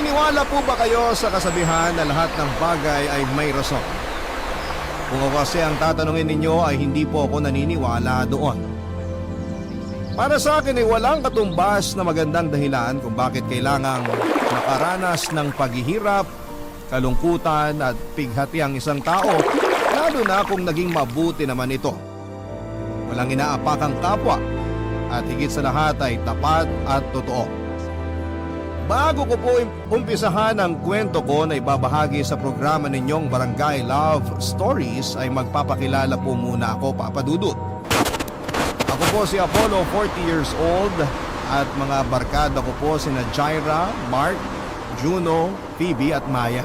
Naniniwala po ba kayo sa kasabihan na lahat ng bagay ay may rason? Kung ako kasi ang tatanungin ninyo ay hindi po ako naniniwala doon. Para sa akin ay walang katumbas na magandang dahilan kung bakit kailangang makaranas ng paghihirap, kalungkutan at pighati ang isang tao, lalo na kung naging mabuti naman ito. Walang inaapakang kapwa at higit sa lahat ay tapat at totoo. Bago ko po umpisahan ang kwento ko na ibabahagi sa programa ninyong Barangay Love Stories ay magpapakilala po muna ako, Papa Dudut. Ako po si Apollo, 40 years old, at mga barkada ko po sina Jaira, Mark, Juno, Phoebe at Maya.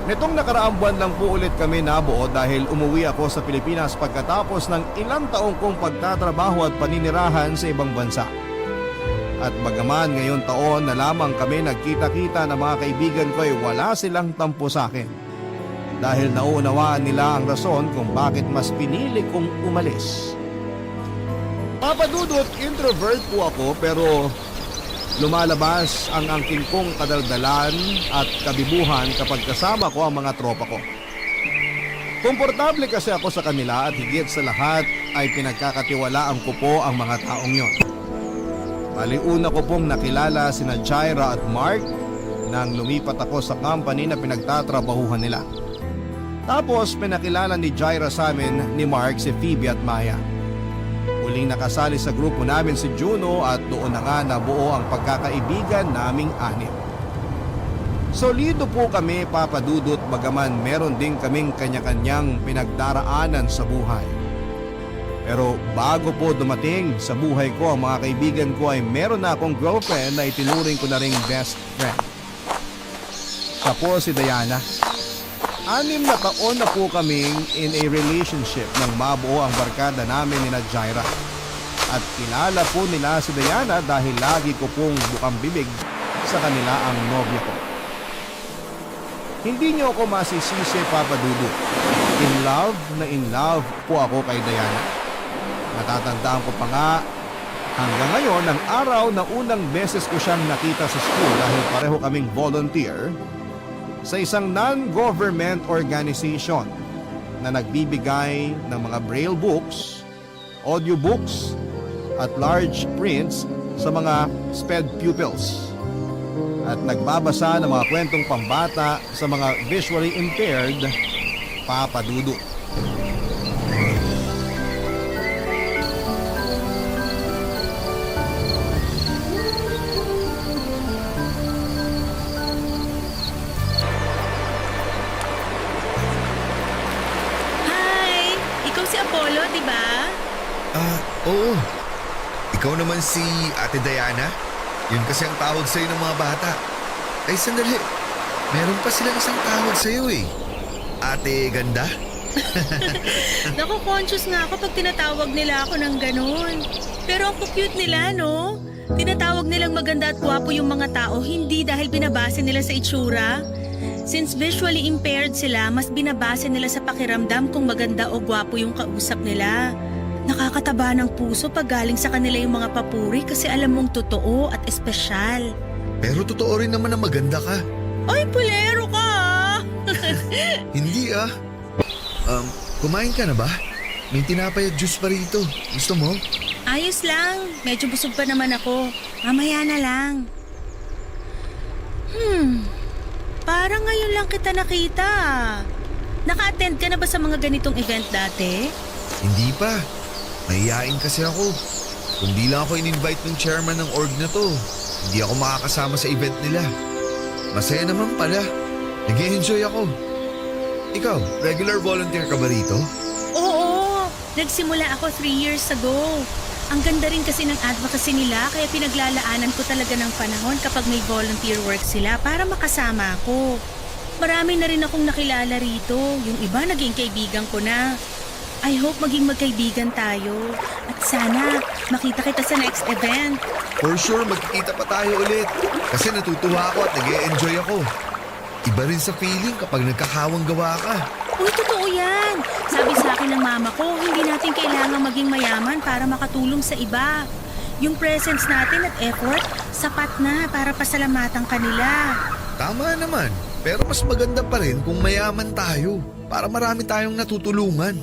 Nitong nakaraang buwan lang po ulit kami nabuo dahil umuwi ako sa Pilipinas pagkatapos ng ilang taong kong pagtatrabaho at paninirahan sa ibang bansa. At bagaman ngayon taon na lamang kami nagkita-kita na mga kaibigan ko ay wala silang tampo sa akin. Dahil nauunawaan nila ang rason kung bakit mas pinili kong umalis. Papa Dudut, introvert po ako pero lumalabas ang angking kong kadaldalan at kabibuhan kapag kasama ko ang mga tropa ko. Komportable kasi ako sa kanila at higit sa lahat ay pinagkakatiwalaan ko po ang mga taong yon. Baliuna ko pong nakilala sina Jaira at Mark nang lumipat ako sa company na pinagtatrabahuhan nila. Tapos pinakilala ni Jaira sa amin ni Mark si Phoebe at Maya. Huling nakasali sa grupo namin si Juno at doon na nga nabuo ang pagkakaibigan naming anim. Solido po kami, Papa Dudut, bagaman meron din kaming kanya-kanyang pinagdaraanan sa buhay. Pero bago po dumating sa buhay ko ang mga kaibigan ko ay meron na akong girlfriend na itinuring ko na ring best friend. Siya po si Diana. 6 na taon na po kaming in a relationship nang mabuo ang barkada namin ni Jaira. At kilala po nila si Diana dahil lagi ko pong bukang bibig sa kanila ang nobya ko. Hindi niyo ako masisisi, Papa Dudu. In love po ako kay Diana. Natatandaan ko pa nga hanggang ngayon ang araw na unang beses ko siyang nakita sa school dahil pareho kaming volunteer sa isang non-government organization na nagbibigay ng mga braille books, audiobooks at large prints sa mga SPED pupils at nagbabasa ng mga kwentong pambata sa mga visually impaired, Papa Dudu. Oo. Ikaw naman si Ate Diana? Yun kasi ang tawag sa'yo ng mga bata. Ay, sandali. Meron pa silang isang tawag sa'yo eh. Ate Ganda? Naku, conscious nga ako pag tinatawag nila ako ng ganun. Pero ang cute nila, no? Tinatawag nilang maganda at gwapo yung mga tao hindi dahil binabase nila sa itsura. Since visually impaired sila, mas binabase nila sa pakiramdam kung maganda o gwapo yung kausap nila. Nakakataba ng puso pag galing sa kanila yung mga papuri kasi alam mong totoo at espesyal. Pero totoo rin naman na maganda ka. Ay, pulero ka! Hindi ah. Kumain ka na ba? May tinapay at juice pa rito. Gusto mo? Ayos lang. Medyo busog pa naman ako. Mamaya na lang. Parang ngayon lang kita nakita. Naka-attend ka na ba sa mga ganitong event dati? Hindi pa. Mahihain kasi ako. Kung di lang ako in-invite ng chairman ng org na to, hindi ako makakasama sa event nila. Masaya naman pala. Nag-e-enjoy ako. Ikaw, regular volunteer ka ba rito? Oo, nagsimula ako 3 years ago. Ang ganda rin kasi ng advocacy nila kaya pinaglalaanan ko talaga ng panahon kapag may volunteer work sila para makasama ako. Marami na rin akong nakilala rito. Yung iba naging kaibigan ko na. I hope maging magkaibigan tayo. At sana makita kita sa next event. For sure, magkikita pa tayo ulit. Kasi natutuwa ako at nag-e-enjoy ako. Iba rin sa feeling kapag nagkakawang gawa ka. Uy, totoo yan. Sabi sa akin ng mama ko, hindi natin kailangan maging mayaman para makatulong sa iba. Yung presence natin at effort, sapat na para pasalamatan kanila. Tama naman, pero mas maganda pa rin kung mayaman tayo para marami tayong natutulungan.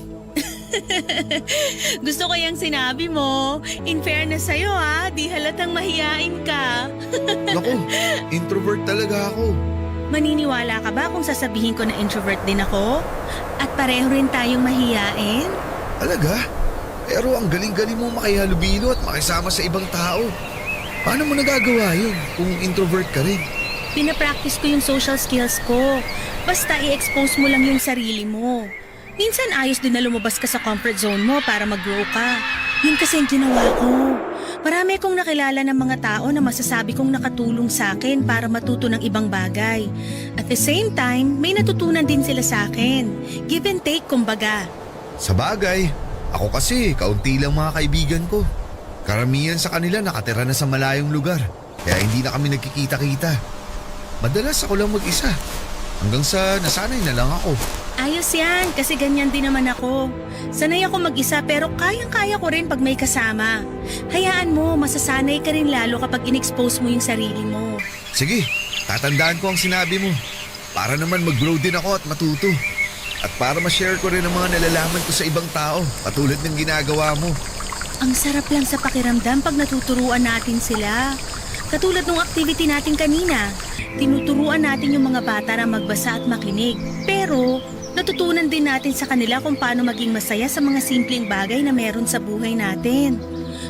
Gusto ko yung sinabi mo. In fairness sa'yo di halatang mahiyain ka. Naku, introvert talaga ako. Maniniwala ka ba kung sasabihin ko na introvert din ako? At pareho rin tayong mahiyain? Talaga? Pero ang galing-galing mo makihalubilo at makisama sa ibang tao. Paano mo nagagawa yun kung introvert ka rin? Pinapractice ko yung social skills ko. Basta i-expose mo lang yung sarili mo. Minsan ayos din na lumabas ka sa comfort zone mo para mag-grow ka. Yun kasi ang ginawa ko. Marami akong nakilala ng mga tao na masasabi kong nakatulong sa akin para matuto ng ibang bagay. At the same time, may natutunan din sila sa akin. Give and take, kumbaga. Sa bagay, ako kasi kaunti lang mga kaibigan ko. Karamihan sa kanila nakatira na sa malayong lugar, kaya hindi na kami nagkikita-kita. Madalas ako lang mag-isa, hanggang sa nasanay na lang ako. Ayos yan, kasi ganyan din naman ako. Sanay ako mag-isa pero kayang-kaya ko rin pag may kasama. Hayaan mo, masasanay ka rin lalo kapag in-expose mo yung sarili mo. Sige, tatandaan ko ang sinabi mo. Para naman mag-grow din ako at matuto. At para ma-share ko rin ang mga nalalaman ko sa ibang tao, katulad ng ginagawa mo. Ang sarap lang sa pakiramdam pag natuturuan natin sila. Katulad ng activity natin kanina, tinuturuan natin yung mga bata na magbasa at makinig. Pero natutunan din natin sa kanila kung paano maging masaya sa mga simpleng bagay na meron sa buhay natin.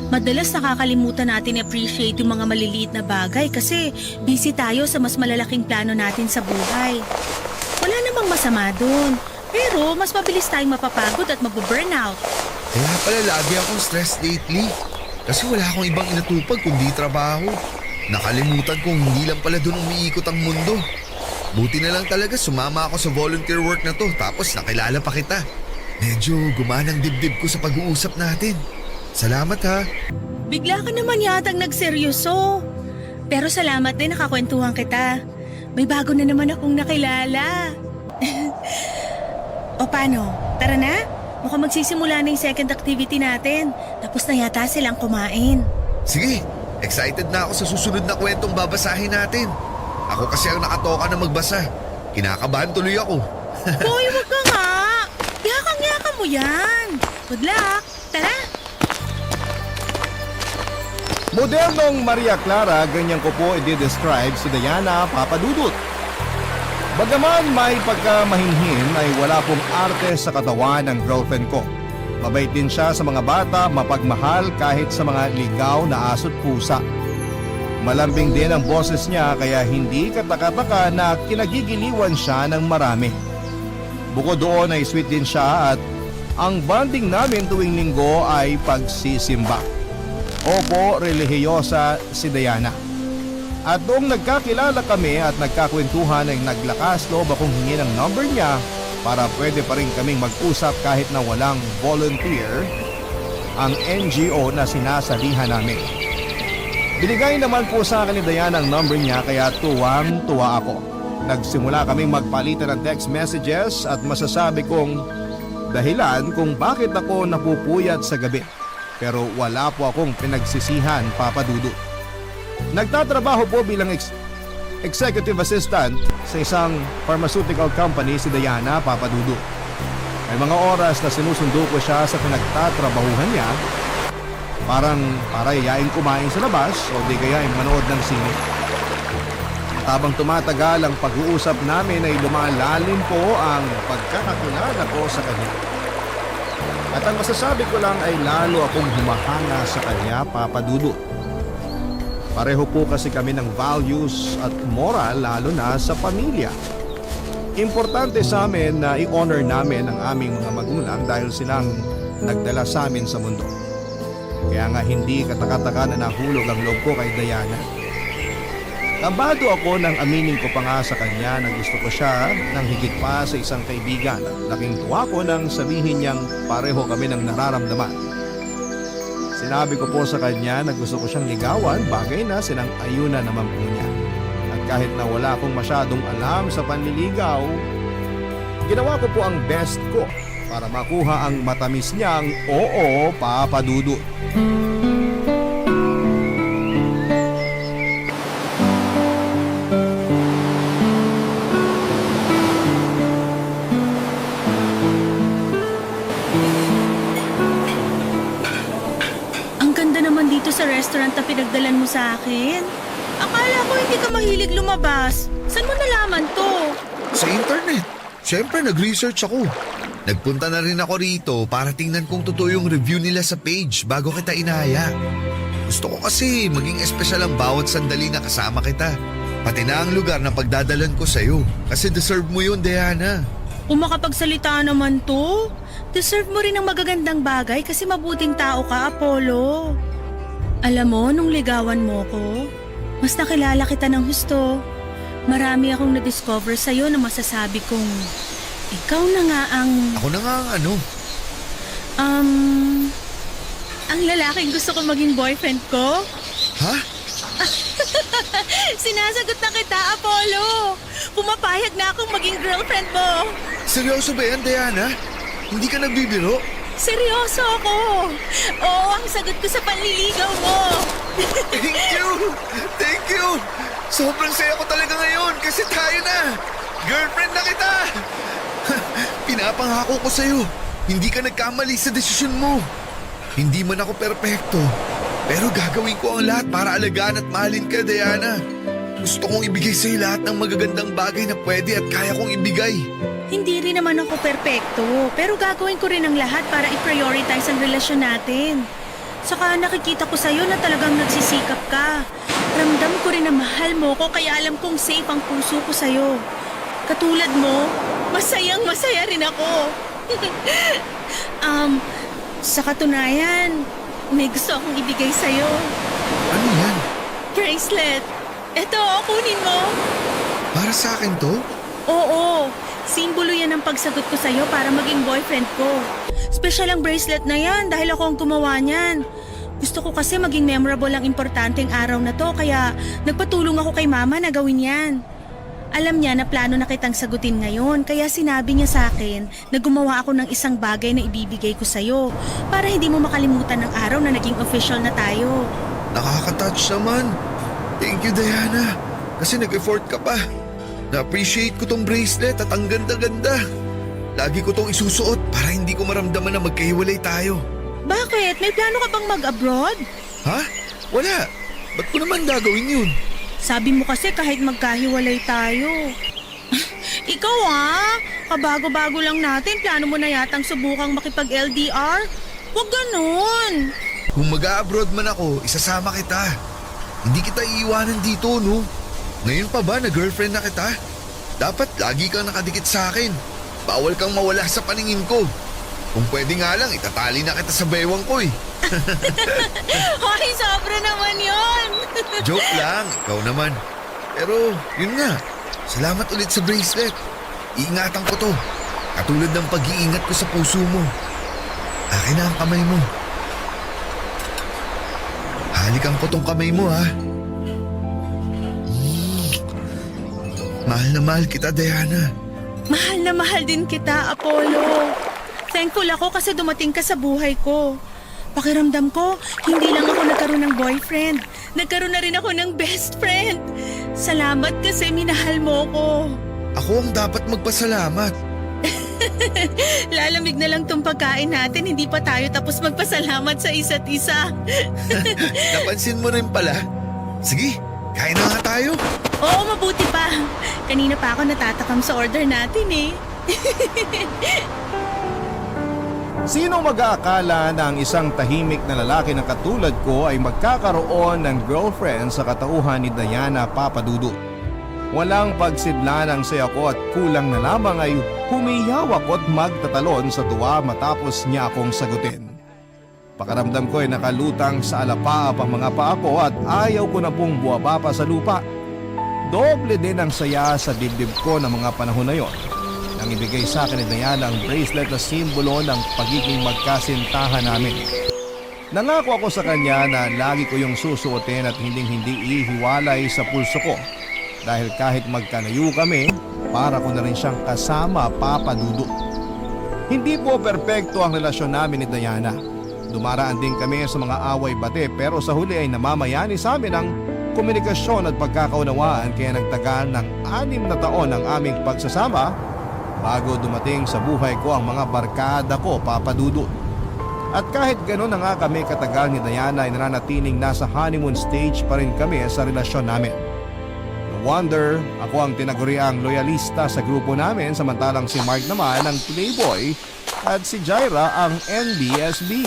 Madalas nakakalimutan natin i-appreciate yung mga maliliit na bagay kasi busy tayo sa mas malalaking plano natin sa buhay. Wala namang masama dun, pero mas mabilis tayong mapapagod at mabuburnout. Kaya pala lagi akong stressed lately. Kasi wala akong ibang inatupag kundi trabaho. Nakalimutan kong hindi lang pala doon umiikot ang mundo. Buti na lang talaga sumama ako sa volunteer work na to tapos nakilala pa kita. Medyo gumanang dibdib ko sa pag-uusap natin. Salamat ha. Bigla ka naman yatang nagseryoso. Pero salamat din nakakwentuhan kita. May bago na naman akong nakilala. O paano? Tara na? Mukhang magsisimula na yung second activity natin. Tapos na yata silang kumain. Sige, excited na ako sa susunod na kwentong babasahin natin. Ako kasi ang nakatoka na magbasa. Kinakabahan tuloy ako. Hoy, wag ka nga! Yakang-yaka mo yan! Good luck! Tara! Modernong Maria Clara, ganyan ko po i-describe si Diana Papadudut. Bagaman may pagkamahinhin ay wala pong arte sa katawan ng girlfriend ko. Mabait din siya sa mga bata, mapagmahal kahit sa mga ligaw na aso't pusa. Malambing din ang boses niya kaya hindi kataka-taka na kinagigiliwan siya ng marami. Bukod doon ay sweet din siya at ang bonding namin tuwing linggo ay pagsisimba. Opo, relihiyosa si Diana. At noong nagkakilala kami at nagkakwentuhan ay naglakas loob akong hingi ng number niya para pwede pa rin kaming mag-usap kahit na walang volunteer ang NGO na sinasalihan namin. Binigay naman po sa akin ni Diana ang number niya kaya tuwang-tuwa ako. Nagsimula kaming magpalitan ng text messages at masasabi kong dahilan kung bakit ako napupuyat sa gabi. Pero wala po akong pinagsisihan, Papa Dudu. Nagtatrabaho po bilang executive assistant sa isang pharmaceutical company si Diana, Papa Dudu. May mga oras na sinusundo ko siya sa pinagtatrabahuhan niya, parang para yayain kumain sa labas o di kaya manood ng sine. At habang tumatagal ang pag-uusap namin ay lumalalim po ang pagkakakilala ko sa kanya. At ang masasabi ko lang ay lalo akong humahanga sa kanya, Papa Dudu. Pareho po kasi kami ng values at moral lalo na sa pamilya. Importante sa amin na i-honor namin ang aming mga magulang dahil silang nagdala sa amin sa mundo. Kaya nga hindi katakataka na nahulog ang loob ko kay Diana. Kabado ako nang aminin ko pa nga sa kanya na gusto ko siya nang higit pa sa isang kaibigan at laking tuwa ko nang sabihin niyang pareho kami ng nararamdaman. Sinabi ko po sa kanya na gusto ko siyang ligawan, bagay na sinang-ayunan naman po niya. At kahit na wala akong masyadong alam sa panliligaw, ginawa ko po ang best ko para makuha ang matamis niyang oo, Papa Dudu. dito sa restaurant na pinagdalan mo sa akin? Akala ko hindi ka mahilig lumabas. Saan mo nalaman to? Sa internet. Siyempre, nag-research ako. Nagpunta na rin ako rito para tingnan kung totoo yung review nila sa page bago kita inaya. Gusto ko kasi maging espesyal ang bawat sandali na kasama kita. Pati na ang lugar na pagdadalan ko sa'yo. Kasi deserve mo yun, Diana. Kung makapagsalita naman to, deserve mo rin ng magagandang bagay kasi mabuting tao ka, Apollo. Alam mo, nung ligawan mo ko, mas nakilala kita ng husto. Marami akong na-discover sa'yo na masasabi kong ikaw na nga ang... Ako na nga ang ano. Ang lalaking gusto ko maging boyfriend ko? Ha? Sinasagot na kita, Apollo! Pumapayag na akong maging girlfriend mo! Seryoso ba yan, Diana? Hindi ka nagbibiro? Seryoso ako! Oo, ang sagot ko sa panliligaw mo! Thank you! Thank you! Sobrang saya ko talaga ngayon kasi tayo na! Girlfriend na kita! Pinapangako ko sa'yo, hindi ka nagkamali sa desisyon mo. Hindi man ako perpekto, pero gagawin ko ang lahat para alagaan at mahalin ka, Diana. Gusto kong ibigay sa'yo lahat ng magagandang bagay na pwede at kaya kong ibigay. Hindi rin naman ako perpekto, pero gagawin ko rin ang lahat para i-prioritize ang relasyon natin. Saka nakikita ko sa'yo na talagang nagsisikap ka. Ramdam ko rin na mahal mo ko kaya alam kong safe ang puso ko sa'yo. Katulad mo, masayang masaya rin ako. Sa katunayan, may gusto akong ibigay sa'yo. Ano yan? Bracelet. Eto, kunin mo. Para sa akin to? Oo, simbolo yan ng pagsagot ko sa'yo para maging boyfriend ko. Special ang bracelet na yan dahil ako ang gumawa niyan. Gusto ko kasi maging memorable ang importanteng araw na to kaya nagpatulong ako kay mama na gawin yan. Alam niya na plano na kitang sagutin ngayon kaya sinabi niya sa akin na gumawa ako ng isang bagay na ibibigay ko sa'yo para hindi mo makalimutan ng araw na naging official na tayo. Nakaka-touch naman. Thank you, Diana. Kasi nag-effort ka pa. Na-appreciate ko tong bracelet at ang ganda-ganda. Lagi ko tong isusuot para hindi ko maramdaman na magkahiwalay tayo. Bakit? May plano ka bang mag-abroad? Ha? Wala. Ba't ko naman gagawin yun? Sabi mo kasi kahit magkahiwalay tayo. Ikaw kabago-bago lang natin, plano mo na yatang subukang makipag-LDR? Huwag ganun. Kung mag-abroad man ako, isasama kita. Hindi kita iiwanan dito, no? Ngayon pa ba na girlfriend na kita? Dapat lagi kang nakadikit sa akin. Bawal kang mawala sa paningin ko. Kung pwede nga lang, itatali na kita sa bewang ko eh. Hoy, sobra naman yon. Joke lang, ikaw naman. Pero yun nga, salamat ulit sa bracelet. Iingatan ko to. Katulad ng pag-iingat ko sa puso mo. Akin na ang kamay mo. Halikan ko tong kamay mo, ha? Mahal na mahal kita, Diana. Mahal na mahal din kita, Apollo. Thankful ako kasi dumating ka sa buhay ko. Pakiramdam ko, hindi lang ako nagkaroon ng boyfriend. Nagkaroon na rin ako ng best friend. Salamat kasi minahal mo ko. Ako ang dapat magpasalamat. Lalamig na lang tong pagkain natin, hindi pa tayo tapos magpasalamat sa isa't isa. Napansin mo rin pala. Sige, kain na nga tayo. Oo, mabuti pa. Kanina pa ako natatakam sa order natin eh. Sino mag-aakala na ang isang tahimik na lalaki na katulad ko ay magkakaroon ng girlfriend sa katauhan ni Diana Papadudu? Walang pagsidlan ang saya ko at kulang na lamang ay humiyaw ako at magtatalon sa tuwa matapos niya akong sagutin. Pakaramdam ko ay nakalutang sa alapaap ang mga paa ko at ayaw ko na pong buwaba pa sa lupa. Doble din ang saya sa dibdib ko ng mga panahon na yon. Nang ibigay sa akin ni Diana ang bracelet na simbolo ng pagiging magkasintahan namin. Nangako ako sa kanya na lagi ko yung susuotin at hindi ihiwalay sa pulso ko. Dahil kahit magkalayo kami, para ko na rin siyang kasama, Papadudu. Hindi po perpekto ang relasyon namin ni Diana. Dumaraan din kami sa mga away-bate pero sa huli ay namamayani sa amin ang komunikasyon at pagkakaunawaan kaya nagtagal ng 6 na taon ang aming pagsasama bago dumating sa buhay ko ang mga barkada ko, Papadudu. At kahit gano'n na nga kami katagal ni Diana ay nananatiling nasa honeymoon stage pa rin kami sa relasyon namin. No wonder, ako ang tinaguriang loyalista sa grupo namin samantalang si Mark naman ang playboy at si Jaira ang NBSB.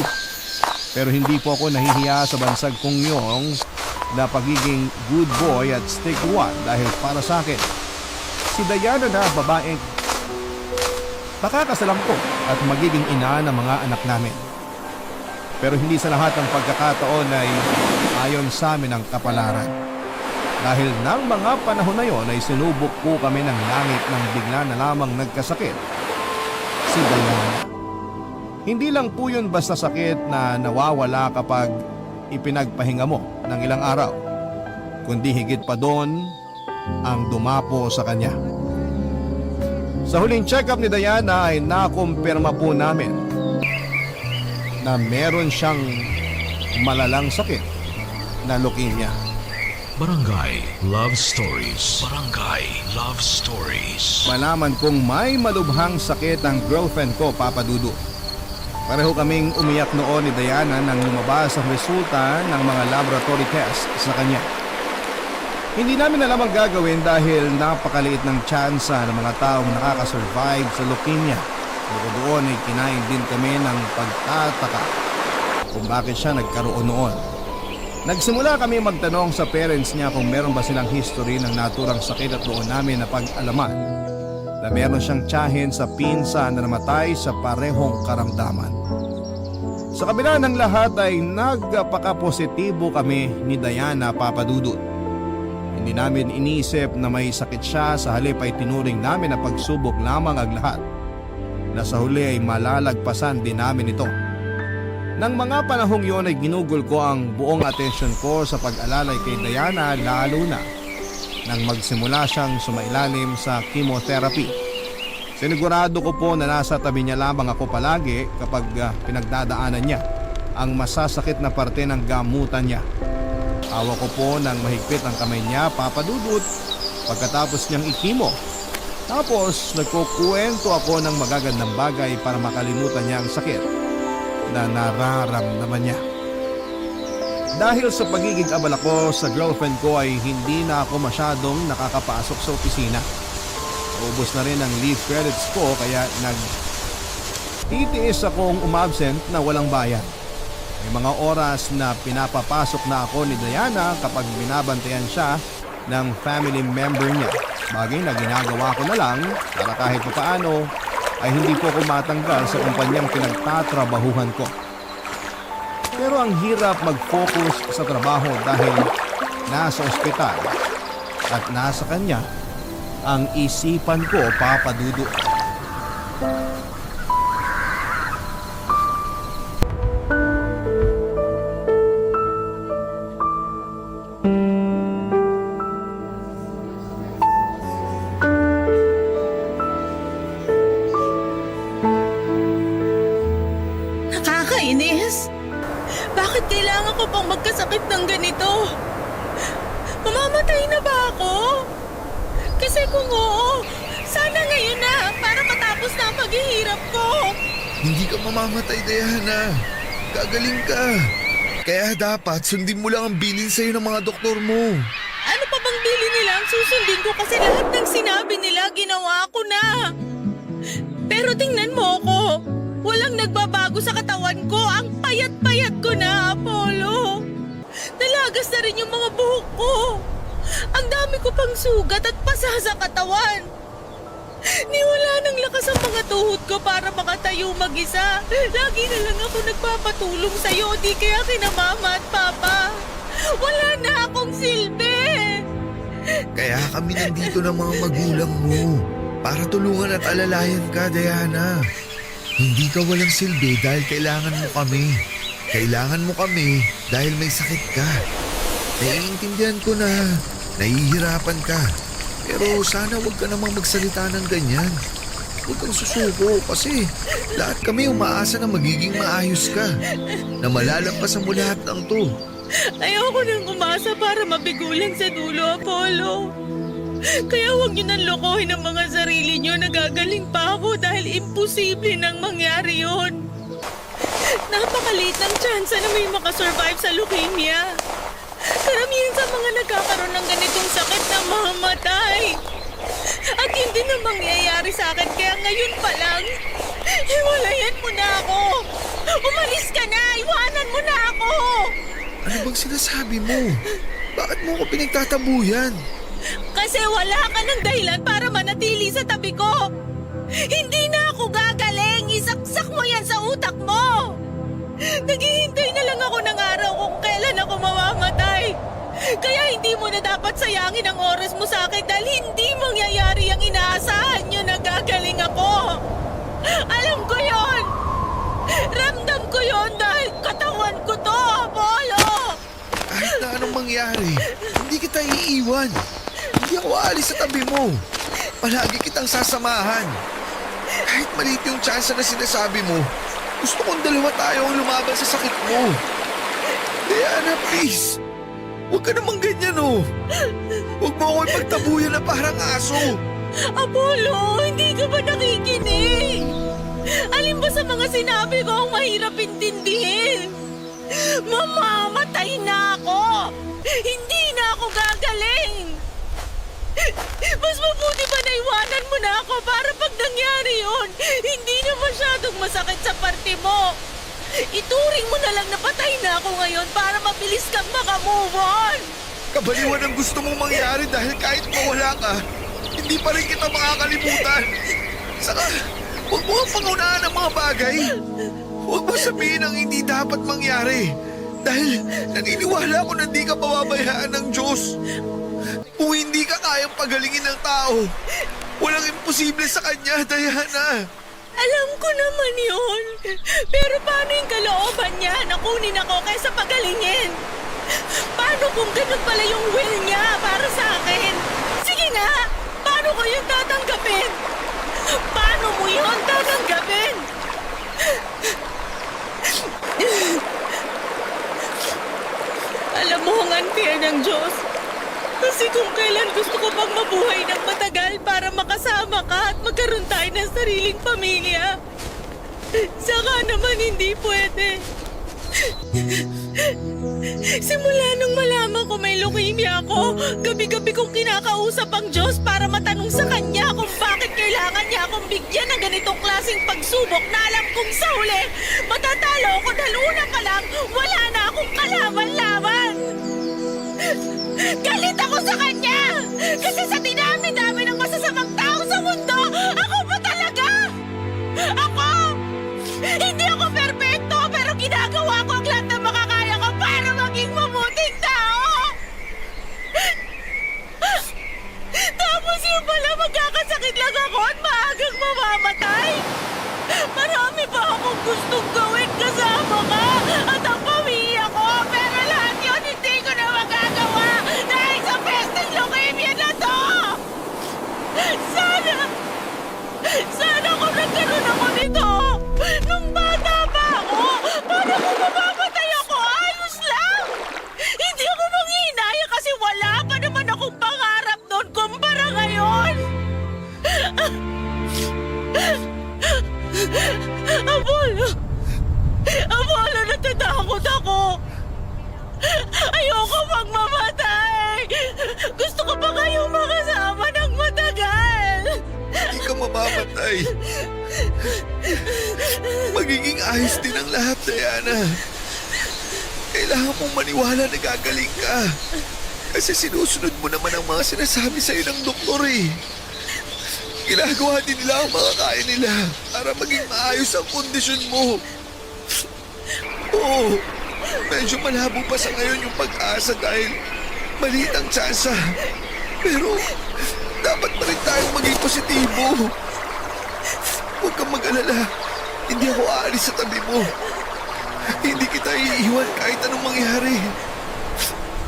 Pero hindi po ako nahihiya sa bansag kong yung na pagiging good boy at stick one dahil para sa akin, si Diana na babaeng makakasalam ko at magiging ina ng mga anak namin. Pero hindi sa lahat ng pagkakataon ay ayon sa amin ang kapalaran. Dahil ng mga panahon na yon ay sinubok po kami ng langit nang bigla na lamang nagkasakit si Diana. Hindi lang po yun basta sakit na nawawala kapag ipinagpahinga mo ng ilang araw, kundi higit pa doon ang dumapo sa kanya. Sa huling check-up ni Diana ay nakumpirma po namin na meron siyang malalang sakit na leukemia. Barangay Love Stories. Barangay Love Stories. Malaman kong may malubhang sakit ang girlfriend ko, Papa Dudu. Pareho kaming umiyak noon ni Diana nang lumabas ang resulta ng mga laboratory test sa kanya. Hindi namin alam ang gagawin dahil napakaliit ng tsansa ng mga taong nakakasurvive sa leukemia. Bukod doon ay kinain din kami ng pagtataka kung bakit siya nagkaroon noon. Nagsimula kami magtanong sa parents niya kung meron ba silang history ng naturang sakit at doon namin na pag-alaman na meron siyang tiyahin sa pinsan na namatay sa parehong karamdaman. Sa kabila ng lahat ay nagpaka-positibo kami ni Diana, Papa Dudut. Hindi namin inisip na may sakit siya, sa halip ay tinuring namin na pagsubok lamang ang lahat, na sa huli ay malalagpasan din namin ito. Nang mga panahong yon ay ginugol ko ang buong atensyon ko sa pag-alalay kay Diana, lalo na nang magsimula siyang sumailalim sa chemotherapy. Sinigurado ko po na nasa tabi niya lamang ako palagi kapag pinagdadaanan niya ang masasakit na parte ng gamutan niya. Hawak ko po ng mahigpit ang kamay niya, Papa Dudut, pagkatapos niyang ikimo. Tapos nagkukwento ako ng magagandang bagay para makalimutan niya ang sakit na nararamdaman niya. Dahil sa pagiging abala ko sa girlfriend ko ay hindi na ako masyadong nakakapasok sa opisina. Ubos na rin ang leave credits ko kaya nagtitiis akong umabsent na walang bayan. May mga oras na pinapapasok na ako ni Diana kapag binabantayan siya ng family member niya. Bagay na ginagawa ko na lang para kahit paano ay hindi po ako matanggal sa kumpanyang pinagtatrabahuhan ko. Pero ang hirap mag-focus sa trabaho dahil nasa ospital at nasa kanya ang isipan ko, Papa Dudu. Nakakainis! Bakit kailangan ko pang magkasakit ng ganito? Mamamatay na ba ako? Kasi kung oo, sana ngayon na para matapos na ang paghihirap ko. Hindi ka mamamatay, Diana. Gagaling ka. Kaya dapat sundin mo lang ang bilin sa'yo ng mga doktor mo. Ano pa bang bili nila ang susundin ko kasi lahat ng sinabi nila ginawa ko na. Pero tingnan mo ako. Walang nagbabago sa katawan ko. Ang payat-payat ko na, Apollo. Nalagas na rin yung mga buhok ko. Ang dami ko pang sugat at pasa sa katawan. Niwala ng lakas ang mga tuhod ko para makatayo mag-isa. Lagi na lang ako nagpapatulong sa'yo, di kaya kina Mama at Papa. Wala na akong silbi. Kaya kami nandito ng mga magulang mo para tulungan at alalayan ka, Diana. Hindi ka walang silbi dahil kailangan mo kami. Kailangan mo kami dahil may sakit ka. Naiintindihan ko na nahihirapan ka. Pero sana huwag ka namang magsalita ng ganyan. Huwag kang susuko kasi lahat kami umaasa na magiging maayos ka. Na malalampasan mo lahat ng to. Ayoko nang umasa para mabigulan sa dulo, Apollo. Kaya huwag niyo nang lokohin ang mga sarili niyo na gagaling pa ako dahil imposible nang mangyari yon. napakaliit ng tsansa na may makasurvive sa leukemia. Karamihan sa mga nagkakaroon ng ganitong sakit na mamatay. At yun din ang mangyayari sa akin, kaya ngayon pa lang, hiwalayan mo na ako. Umalis ka na, iwanan mo na ako. Ano bang sinasabi mo? Bakit mo ako pinagtatabuyan? Kasi wala ka ng dahilan para manatili sa tabi ko. Hindi na ako gagaling, isaksak mo yan sa utak mo. Naghihintay na lang ako ng araw kung kailan ako mamamatay. Kaya hindi mo na dapat sayangin ang oras mo sa akin dahil hindi mangyayari ang inaasahan nyo na gagaling ako. Alam ko yon. Ramdam ko yon dahil katawan ko to, Apollo. Kahit na anong mangyari, hindi kita iiwan. Hindi ako aalis sa tabi mo. Palagi kitang sasamahan. Kahit maliit yung chance na sinasabi mo, gusto kong dalawa tayo ang lumaban sa sakit mo. Diana, please. Huwag ka namang ganyan, oh. Huwag mo ako ipagtabuyan na parang aso. Apollo, hindi ka ba nakikinig? Alin ba sa mga sinabi ko ang mahirap intindihin? Mamamatay na ako! Hindi na ako gagaling! Mas mabuti ba na iwanan mo na ako para pag nangyari yun, hindi na masyadong masakit sa parte mo. Ituring mo na lang na patay na ako ngayon para mabilis kang makamove on. Kabaliwan ang gusto mong mangyari dahil kahit mawala ka, hindi pa rin kita makakalimutan. Saka, huwag mo ang pangunahan ng mga bagay. Huwag mo sabihin ang hindi dapat mangyari. Dahil naniniwala ako na di ka pababayaan ng Diyos. Kung hindi ka kayang pagalingin ng tao, walang imposible sa Kanya, Diana. Alam ko naman yun. Pero paano yung kalooban niya na kunin ako kaysa pagalingin? Paano kung ganun pala yung will niya para sa akin? Sige nga, paano ko yung tatanggapin? Paano mo yun tatanggapin? Alam mo ang unfair ng Diyos. Kasi kung kailan gusto ko pang mabuhay ng matagal para makasama ka at magkaroon tayo ng sariling pamilya, saka naman hindi pwede. Simula nung malaman ko may leukemia ako, gabi-gabi kong kinakausap ang Diyos para matanong sa Kanya kung bakit kailangan niya akong bigyan ng ganitong klaseng pagsubok na alam kong sa huli, matatalo ako dahil una pa lang, wala na akong kalaban-laban. Galit ako sa Kanya! Kasi sa dinami-dami ng masasamang tao sa mundo, ako ba talaga? Ako! Hindi ako perpekto, pero ginagawa ko ang lahat ng makakaya ko para maging mabuting tao! Tapos yung pala magkakasakit lang ako at maagang mamamatay! Marami pa akong gustong gawin kasama ka at ang pamilya ko, pero lahat yun hindi ko na magagawa dahil sa pesteng leukemia na to! Sana kung nagkaroon ako nito nung bata pa ako, para kung mamamatay ako, ayos lang! Hindi ako manghihinaya kasi wala pa naman akong pangarap noon kumpara ngayon! Apollo, natatakot ako! Ayoko magmamatay! Gusto ko pa kayong makasama ng matagal! Hindi ka mamamatay. Magiging ayos din ang lahat, Diana. Kailangan mong maniwala na gagaling ka. Kasi sinusunod mo naman ang mga sinasabi sa'yo ng doktor eh. Ginagawa din nila ang mga kaya nila para maging maayos ang kondisyon mo. Oo, medyo malabo pa sa ngayon yung pag-asa dahil maliit ang tsansa. Pero dapat pa rin tayong maging positibo. Huwag kang mag-alala. Hindi ako aalis sa tabi mo. Hindi kita iiwan kahit anong mangyari.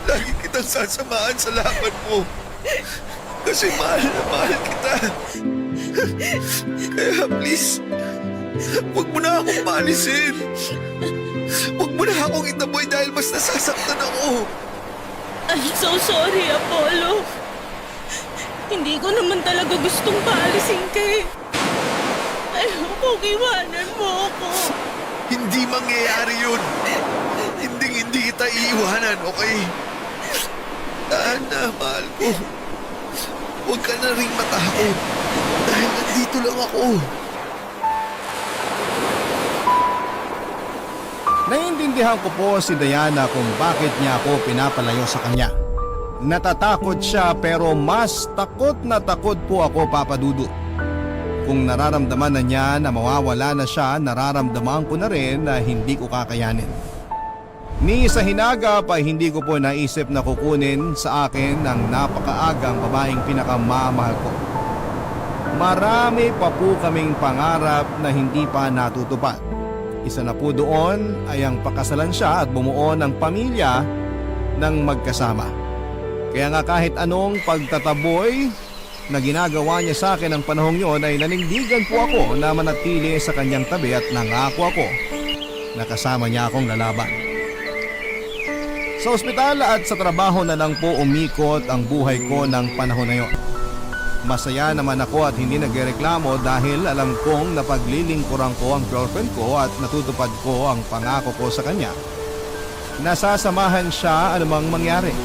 Lagi kitang sasamahan sa laban mo. Kasi mahal na mahal kita. Kaya please, huwag mo na akong paalisin. Huwag mo na akong itaboy dahil mas nasasaktan ako. I'm so sorry, Apollo. Hindi ko naman talaga gustong paalisin ka eh. Ayokong iwanan mo ako. Hindi mangyayari yun. Hindi kita iiwanan, okay? Diana, mahal ko. Huwag ka na rin matakot. Dahil nandito lang ako. Naiintindihan ko po si Diana kung bakit niya ako pinapalayo sa kanya. Natatakot siya pero mas takot na takot po ako, Papa Dudut. Kung nararamdaman na niya na mawawala na siya, nararamdaman ko na rin na hindi ko kakayanin. Ni sa hinagap ay hindi ko po naisip na kukunin sa akin ang napakaagang babaeng pinakamamahal ko. Marami pa po kaming pangarap na hindi pa natutupad. Isa na po doon ay ang pakasalan siya at bumuo ng pamilya ng magkasama. Kaya nga kahit anong pagtataboy na ginagawa niya sa akin ng panahong yon ay nanindigan po ako na manatili sa kanyang tabi at nangako ako na kasama niya akong lalaban. Sa ospital at sa trabaho na lang po umikot ang buhay ko ng panahon na yon. Masaya naman ako at hindi nagreklamo dahil alam kong napaglilingkuran ko ang girlfriend ko at natutupad ko ang pangako ko sa kanya. Nasasamahan siya anumang mangyari.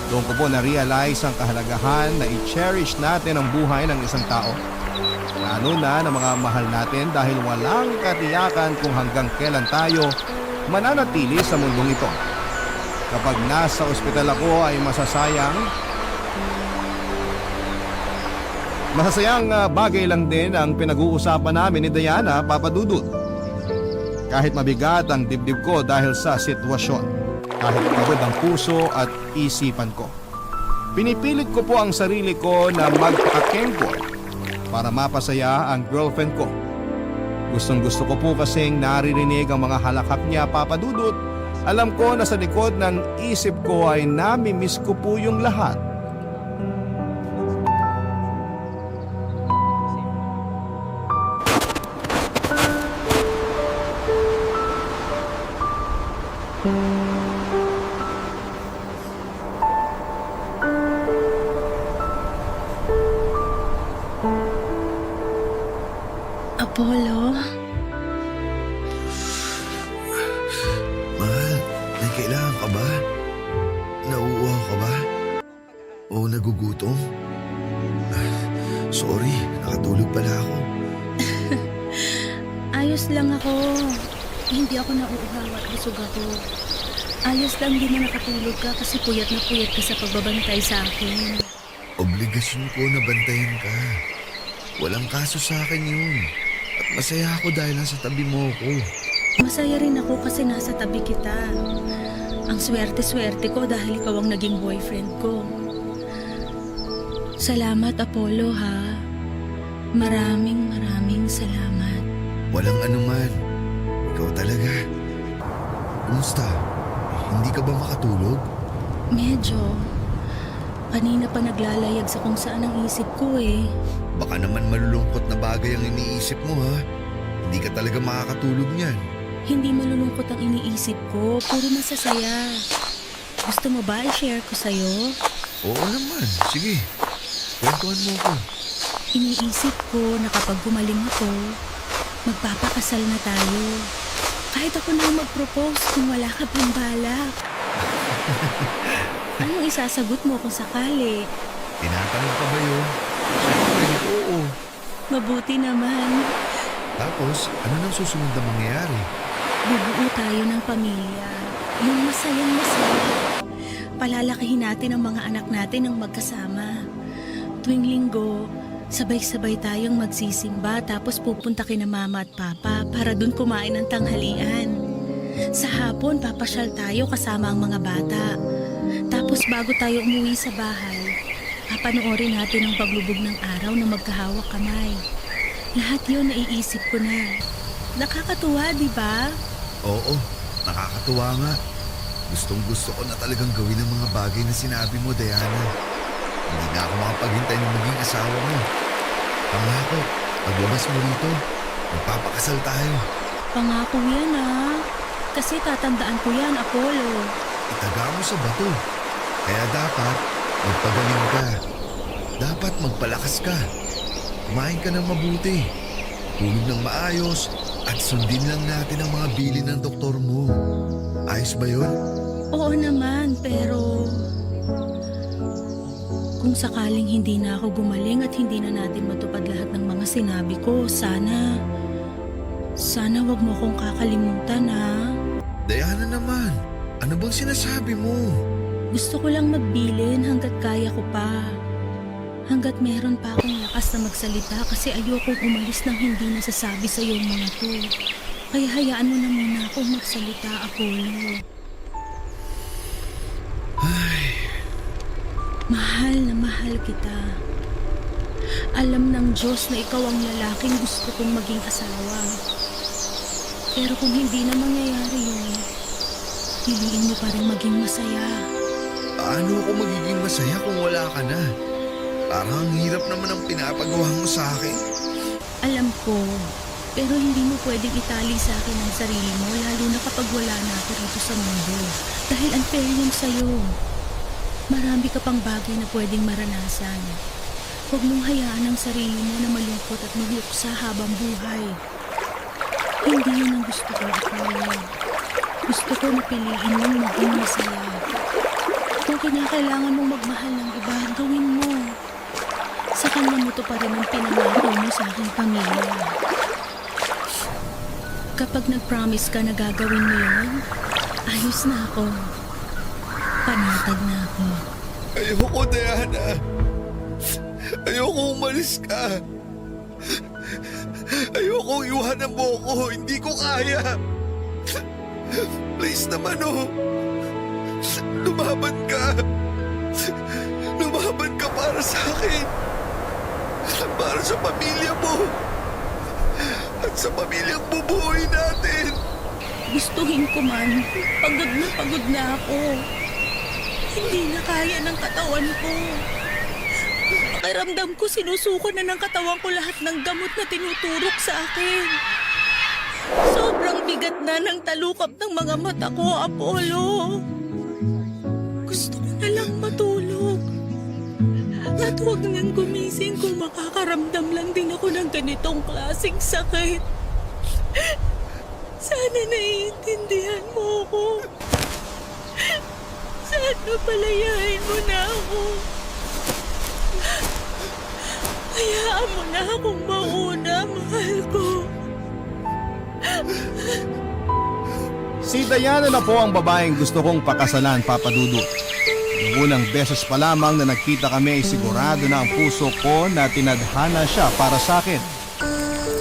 Doon ko po na-realize ang kahalagahan na i-cherish natin ang buhay ng isang tao. Lalo na ng mga mahal natin dahil walang katiyakan kung hanggang kailan tayo mananatili sa mundong ito. Kapag nasa ospital ako ay masasayang bagay lang din ang pinag-uusapan namin ni Diana, Papa Dudut. Kahit mabigat ang dibdib ko dahil sa sitwasyon, kahit pagod ang puso at isipan ko, pinipilit ko po ang sarili ko na magpakakengko para mapasaya ang girlfriend ko. Gustong gusto ko po kasing naririnig ang mga halakhak niya, Papa Dudut. Alam ko na sa likod ng isip ko ay nami-miss ko po yung lahat. Apollo? Mahal, may kailangan ka ba? Nauuhaw ka ba? O nagugutom? Sorry, nakatulog pala ako. Ayos lang ako. Hindi ako nauuhaw at busog ako. Ayos lang din na nakatulog ka kasi puyat na puyat ka sa pagbabantay sa akin. Obligasyon ko na bantayan ka. Walang kaso sa akin yun. At masaya ako dahil nasa tabi mo ako. Masaya rin ako kasi nasa tabi kita. Ang swerte-swerte ko dahil ikaw ang naging boyfriend ko. Salamat, Apollo, ha? Maraming salamat. Walang anuman. Ikaw talaga. Kumusta? Hindi ka ba makatulog? Medyo. Kanina pa naglalayag sa kung saan ang isip ko eh. Baka naman malulungkot na bagay ang iniisip mo, ha? Hindi ka talaga makakatulog niyan. Hindi malulungkot ang iniisip ko, puro masasaya. Gusto mo ba i-share ko sa'yo? Oo naman. Sige. Kwentuhan mo ko. Iniisip ko na kapag gumaling ako, magpapakasal na tayo. Kahit ako na mag-propose kung wala ka pang balak. Anong isasagot mo kung sakali? Tinatanong ka ba yun? Siyempre, oo. Mabuti naman. Tapos, ano nang susunod na mangyayari? Bubuo tayo ng pamilya. Yung masayang masaya. Palalakihin natin ang mga anak natin ng magkasama. Tuwing linggo, sabay-sabay tayong magsisimba tapos pupunta kina mama at papa para dun kumain ng tanghalian. Sa hapon, papasyal tayo kasama ang mga bata. Tapos bago tayo umuwi sa bahay, papanoorin natin ang paglubog ng araw na magkahawak kamay. Lahat yun naiisip ko na. Nakakatuwa, di ba? Oo, nakakatuwa nga. Gustong gusto ko na talagang gawin ang mga bagay na sinabi mo, Diana. Hindi na ako makapaghintay ng maging asawa mo. Pangako, paglabas mo rito, magpapakasal tayo. Pangako yan ah. Kasi tatandaan ko yan, Apollo. Itaga mo sa bato. Kaya dapat magpagaling ka. Dapat magpalakas ka. Kumain ka ng mabuti. matulog ng maayos, at sundin lang natin ang mga bilin ng doktor mo. Ayos ba yun? Oo naman, pero kung sakaling hindi na ako gumaling at hindi na natin matupad lahat ng mga sinabi ko, sana wag mo akong kakalimutan, ha? Diana naman, ano bang sinasabi mo? Gusto ko lang magbilin hanggat kaya ko pa. Hanggat meron pa akong lakas na magsalita kasi ayokong umalis nang hindi nasasabi sa iyo mga to. Kaya hayaan mo na muna akong magsalita, Apollo. Mahal na mahal kita. Alam ng Diyos na ikaw ang lalaking gusto kong maging asawa. Pero kung hindi na mangyayari yun, piliin mo pa rin maging masaya. Paano ako magiging masaya kung wala ka na? Parang ang hirap naman ang pinapagawa mo sa akin. Alam ko, pero hindi mo pwedeng itali sa akin ang sarili mo lalo na kapag wala na ako rito sa mundo. Dahil unfair yun sa'yo. Marami ka pang bagay na pwedeng maranasan. Huwag mong hayaan ang sarili mo na malungkot at magluksa habang buhay. Hindi yun ang gusto ko, Apollo. Gusto ko na piliin mong maging masaya. Kung kinakailangan mong magmahal ng iba, gawin mo. Sa kanya mo to pa rin ang pinangako mo sa aking pamilya. Kapag nag-promise ka na gagawin mo yun, ayos na ako. Panatag na ako. Ayoko, Diana. Ayoko umalis ka. Ayoko iwanan mo ko. Hindi ko kaya. Please naman, oh. Lumaban ka. Lumaban ka para sa akin. Para sa pamilya mo. At sa pamilyang bubuhay natin. Gustuhin ko man, pagod na ako. Hindi na kaya ng katawan ko. Pakiramdam ko sinusuko na ng katawan ko lahat ng gamot na tinuturok sa akin. Sobrang bigat na ng talukap ng mga mata ko, Apollo. Gusto ko na lang matulog. At huwag nang gumising kung makakaramdam lang din ako ng ganitong klaseng sakit. Sana naiintindihan mo ako. Sana palayain mo na ako. Hayaan mo na akong mauna, mahal ko. Si Diana na po ang babaeng gusto kong pakasalan, Papa Dudut. Noong unang beses pa lamang na nagkita kami, sigurado na ang puso ko na tinadhana siya para sa akin.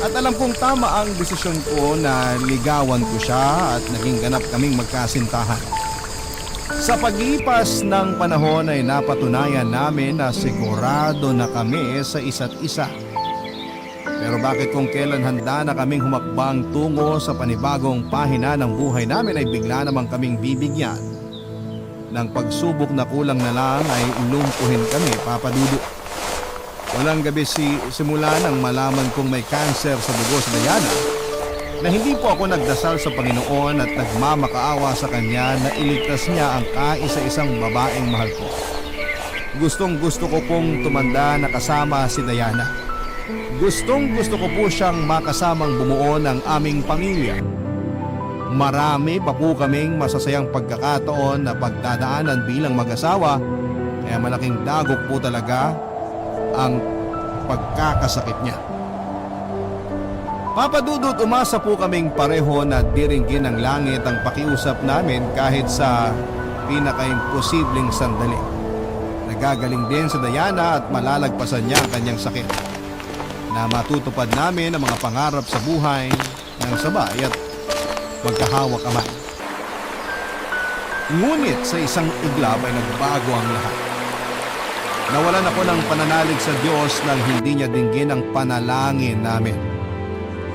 At alam kong tama ang desisyon ko na ligawan ko siya at naging ganap kaming magkasintahan. Sa paglipas ng panahon ay napatunayan namin na sigurado na kami sa isa't isa. Pero bakit kung kailan handa na kaming humakbang tungo sa panibagong pahina ng buhay namin ay bigla namang kaming bibigyan ng pagsubok na kulang na lang ay lumpuhin kami, Papa Dudu. Walang gabi simula nang malaman kong may cancer sa dugo si Diana na hindi po ako nagdasal sa Panginoon at nagmamakaawa sa Kanya na iligtas niya ang kaisa-isang babaeng mahal ko. Gustong gusto ko pong tumanda na kasama si Diana. Gustong gusto ko po siyang makasamang bumuo ng aming pamilya. Marami pa po kaming masasayang pagkakataon na pagdadaanan bilang mag-asawa, kaya malaking dagok po talaga ang pagkakasakit niya. Papa Dudut, umasa po kaming pareho na diringgin ng langit ang pakiusap namin kahit sa pinaka-imposibleng sandali. Nagagaling din si Diana at malalagpasan niya ang kanyang sakit. Na matutupad namin ang mga pangarap sa buhay ng sabay at magkahawak kamay. Ngunit sa isang iglap ay nagbago ang lahat. Nawalan ako ng pananalig sa Diyos nang hindi niya dinggin ang panalangin namin.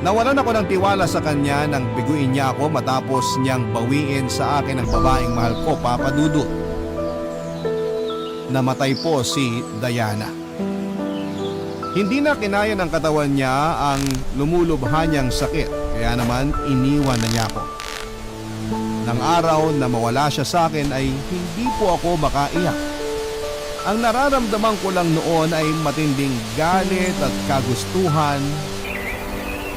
Nawalan ako ng tiwala sa Kanya nang biguin niya ako matapos niyang bawiin sa akin ang babaeng mahal ko, Papa Dudut. Namatay po si Diana. Hindi na kinaya ng katawan niya ang lumulubha niyang sakit, kaya naman iniwan na niya ako. Nang araw na mawala siya sa akin ay hindi po ako makaiyak. Ang nararamdaman ko lang noon ay matinding galit at kagustuhan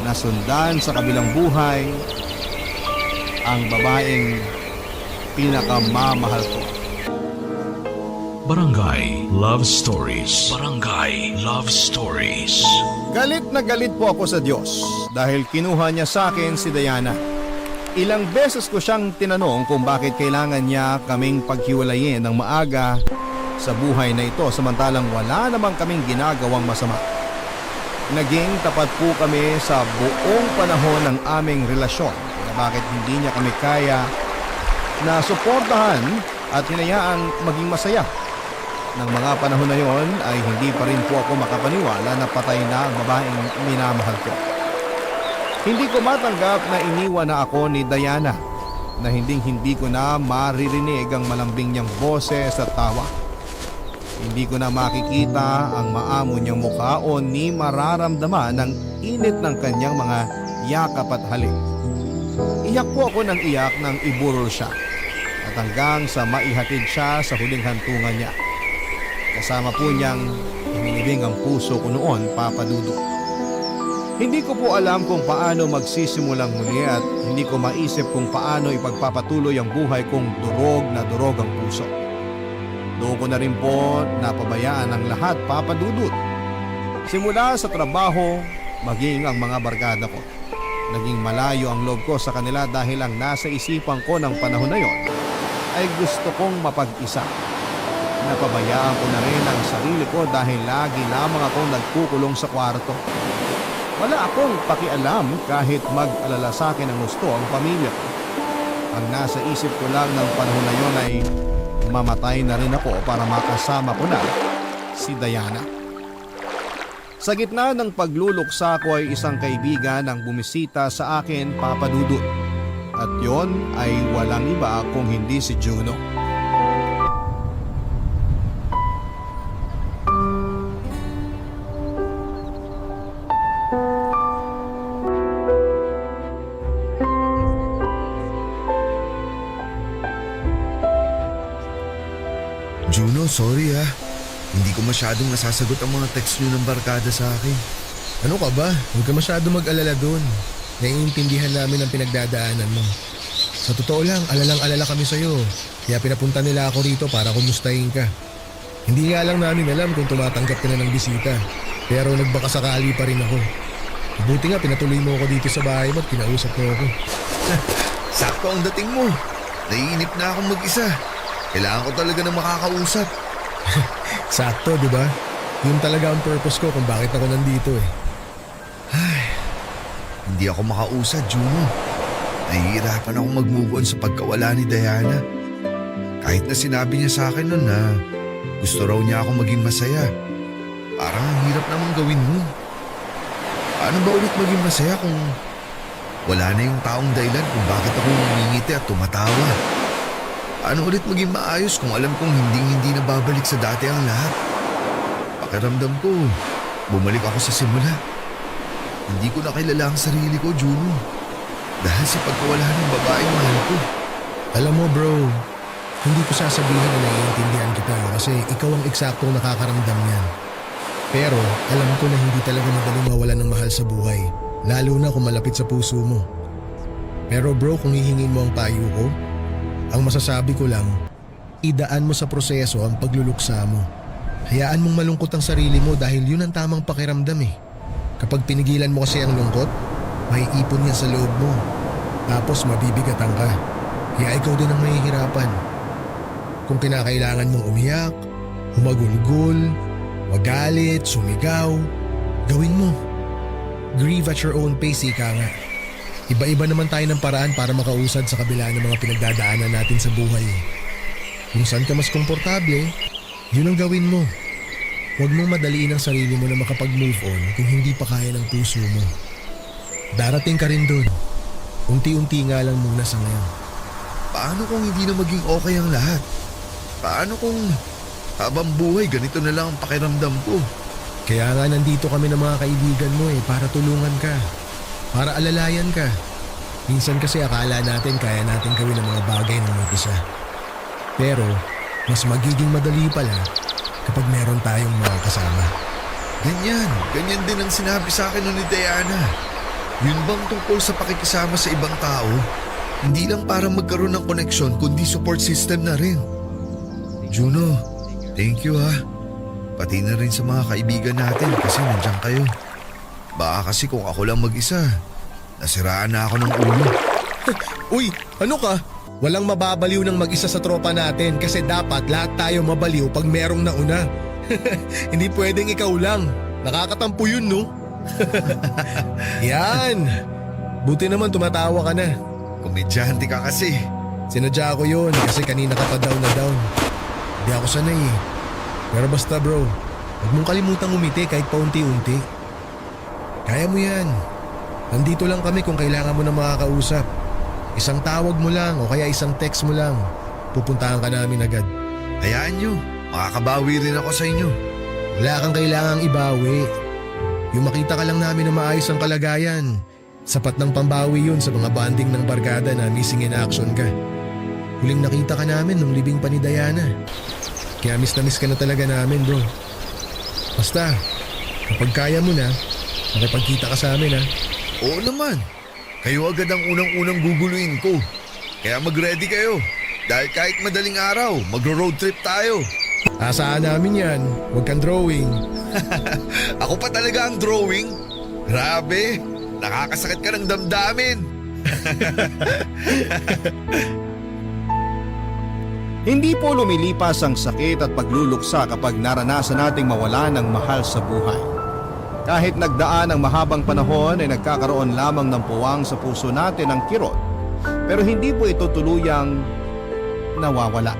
nasundan sa kabilang buhay ang babaeng pinakamamahal ko. Barangay Love Stories. Barangay Love Stories. Galit na galit po ako sa Diyos dahil kinuha niya sa akin si Diana. Ilang beses ko siyang tinanong kung bakit kailangan niya kaming paghiwalayin ng maaga sa buhay na ito samantalang wala namang kaming ginagawang masama. Naging tapat po kami sa buong panahon ng aming relasyon na bakit hindi niya kami kaya na suportahan at hinayaang maging masaya. Nang mga panahon na yon ay hindi pa rin po ako makapaniwala na patay na ang babaeng minamahal ko. Hindi ko matanggap na iniwan na ako ni Diana na hindi ko na maririnig ang malambing niyang boses at tawa. Hindi ko na makikita ang maamo niyang mukha o ni mararamdaman ang init ng kanyang mga yakap at halik. Iyak po ako ng iyak nang iburol siya at hanggang sa maihatid siya sa huling hantungan niya. Kasama po niyang inilibing ang puso ko noon, Papa Dudut. Hindi ko po alam kung paano magsisimulang muli at hindi ko maisip kung paano ipagpapatuloy ang buhay kung durog na durog ang puso. Doon ko na rin po napabayaan ang lahat, Papa Dudut. Simula sa trabaho, maging ang mga barkada ko. Naging malayo ang loob ko sa kanila dahil ang nasa isipan ko ng panahon na yon ay gusto kong mapag-isa. Napabayaan ko na rin ang sarili ko dahil lagi lamang akong nagkukulong sa kwarto. Wala akong pakialam kahit mag-alala sa akin ang gusto ang pamilya ko. Ang nasa isip ko lang ng panahon na yon ay mamatay na rin ako para makasama ko na si Diana. Sa gitna ng pagluluksa ko ay isang kaibigan ang bumisita sa akin, Papa Dudut. At yon ay walang iba kung hindi si Juno. Juno, sorry ha. Hindi ko masyadong nasasagot ang mga text nyo ng barkada sa akin. Ano ka ba? Huwag ka masyado mag-alala doon. Naiintindihan namin ang pinagdadaanan mo. Sa totoo lang, alalang-alala kami sa'yo. Kaya pinapunta nila ako rito para kumustahin ka. Hindi nga lang namin alam kung tumatanggap ka na ng bisita. Pero nagbakasakali pa rin ako. Buti nga pinatuloy mo ako dito sa bahay mo at kinausap mo ako. Sakto ang dating mo. Naiinip na akong mag-isa. Kailangan ko talaga ng makakausap. Sakto, di ba? Yun talaga ang purpose ko kung bakit ako nandito eh. Hindi ako makausad, Juno. Nahihirapan akong mag-move on sa pagkawala ni Diana. Kahit na sinabi niya sa akin noon na gusto raw niya ako maging masaya. Parang ang hirap namang gawin mo. Paano ba ulit maging masaya kung wala na yung taong dahilan kung bakit ako ngingiti at tumatawa? Paano ulit maging maayos kung alam kong hindi na babalik sa dati ang lahat? Pakiramdam ko, bumalik ako sa simula. Hindi ko na kilala ang sarili ko, Juno. Dahil sa pagkawala ng babaeng mahal ko. Alam mo bro, hindi ko sasabihin na naiintindihan kita kasi ikaw ang eksaktong nakakaramdam niyan. Pero alam ko na hindi talaga madaling mawalan ng mahal sa buhay, lalo na kung malapit sa puso mo. Pero bro, kung hihingin mo ang payo ko, ang masasabi ko lang, idaan mo sa proseso ang pagluluksa mo. Hayaan mong malungkot ang sarili mo dahil yun ang tamang pakiramdam eh. Kapag pinigilan mo kasi ang lungkot, may ipon yan sa loob mo. Tapos mabibigatan ka. Kaya ikaw din ang mahihirapan. Kung kinakailangan mong umiyak, humagulgol, magalit, sumigaw, gawin mo. Grieve at your own pace, ika nga. Iba-iba naman tayo ng paraan para makausad sa kabila ng mga pinagdadaanan natin sa buhay. Kung saan ka mas komportable, yun ang gawin mo. Huwag mong madaliin ang sarili mo na makapag-move on kung hindi pa kaya ng puso mo. Darating ka rin doon. Unti-unti nga lang muna sa ngayon. Paano kung hindi na maging okay ang lahat? Paano kung habang buhay ganito na lang ang pakiramdam ko? Kaya nga nandito kami ng mga kaibigan mo para tulungan ka. Para alalayan ka. Minsan kasi akala natin kaya natin gawin ang mga bagay ng mag-isa. Pero mas magiging madali pala kapag meron tayong mga kasama. Ganyan din ang sinabi sa akin ni Diana. Yun bang tungkol sa pakikisama sa ibang tao? Hindi lang para magkaroon ng koneksyon kundi support system na rin. Juno, thank you ha. Pati na rin sa mga kaibigan natin kasi nandiyan kayo. Baka kasi kung ako lang mag-isa, nasiraan na ako ng ulo. Uy, ano ka? Walang mababaliw ng mag-isa sa tropa natin kasi dapat lahat tayo mabaliw pag merong nauna. Hindi pwedeng ikaw lang. Nakakatampo yun, no? Yan! Buti naman tumatawa ka na. Komedyante ka kasi. Sinadya ko yun kasi kanina ka pa down na down. Hindi ako sanay eh. Pero basta bro, huwag mong kalimutang umiti kahit paunti-unti. Kaya mo yan. Nandito lang kami kung kailangan mo na makakausap. Isang tawag mo lang o kaya isang text mo lang. Pupuntahan ka namin agad. Hayaan nyo, makakabawi rin ako sa inyo. Wala kang kailangang ibawi. Yung makita ka lang namin na maayos ang kalagayan. Sapat ng pambawi yun sa mga banding ng barkada na missing in action ka. Huling nakita ka namin nung libing pa ni Diana. Kaya miss na miss ka na talaga namin bro. Basta, kapag kaya mo na, makipagkita ka sa amin ha. Oo naman, kayo agad ang unang-unang guguluin ko. Kaya mag-ready kayo. Dahil kahit madaling araw, magro-road trip tayo. Asaan namin yan, huwag kang drawing. Ako pa talaga ang drawing. Grabe, nakakasakit ka ng damdamin. Hindi po lumilipas ang sakit at pagluluksa kapag naranasan nating mawala ng mahal sa buhay. Kahit nagdaan ang mahabang panahon ay nagkakaroon lamang ng puwang sa puso natin ng kirot. Pero hindi po ito tuluyang nawawala.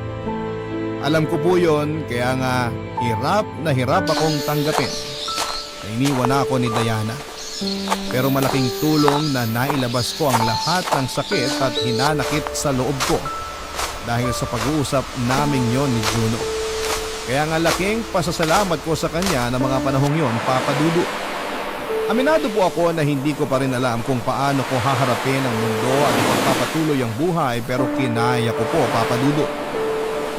Alam ko po yun, kaya nga hirap akong tanggapin. Nainiwan ako ni Diana. Pero malaking tulong na nailabas ko ang lahat ng sakit at hinanakit sa loob ko dahil sa pag-uusap naming yon ni Juno. Kaya nga laking pasasalamat ko sa kanya na mga panahong yon, Papa Dudu. Aminado po ako na hindi ko pa rin alam kung paano ko haharapin ang mundo at ipagpapatuloy ang buhay, pero kinaya ko po, Papa Dudu.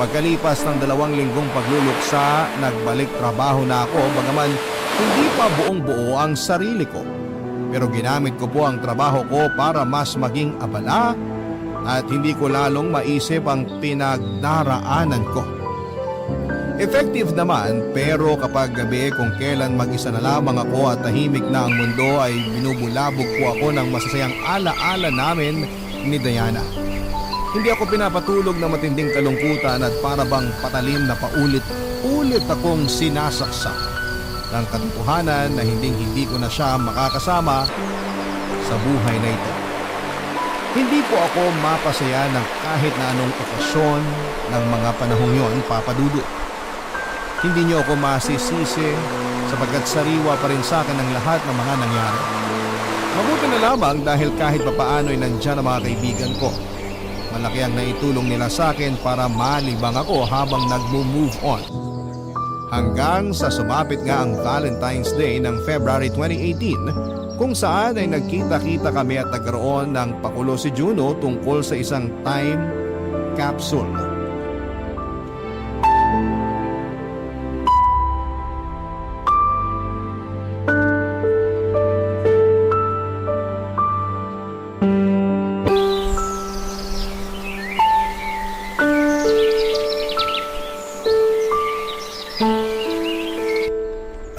Pagkalipas ng 2 linggong pagluluksa, nagbalik trabaho na ako bagaman hindi pa buong-buo ang sarili ko. Pero ginamit ko po ang trabaho ko para mas maging abala at hindi ko lalong maisip ang pinagdaraanan ko. Effective naman, pero kapag gabi kung kailan mag-isa na lamang ako at tahimik na ang mundo ay binubulabog po ako ng masasayang alaala namin ni Diana. Hindi ako pinapatulog ng matinding kalungkutan at para bang patalim na paulit-ulit akong sinasaksak ng katotohanan na hindi ko na siya makakasama sa buhay na ito. Hindi po ako mapasaya ng kahit na anong okasyon ng mga panahong yon, Papa Dudu. Hindi niyo ako masisisi sapagkat sariwa pa rin sa akin ang lahat ng mga nangyari. Mabuti na lamang dahil kahit papaano ay nandyan ang mga kaibigan ko. Malaki ang naitulong nila sa akin para malibang ako habang nagmo-move on. Hanggang sa sumapit nga ang Valentine's Day ng February 2018 kung saan ay nagkita-kita kami at nagkaroon ng pakulo si Juno tungkol sa isang time capsule.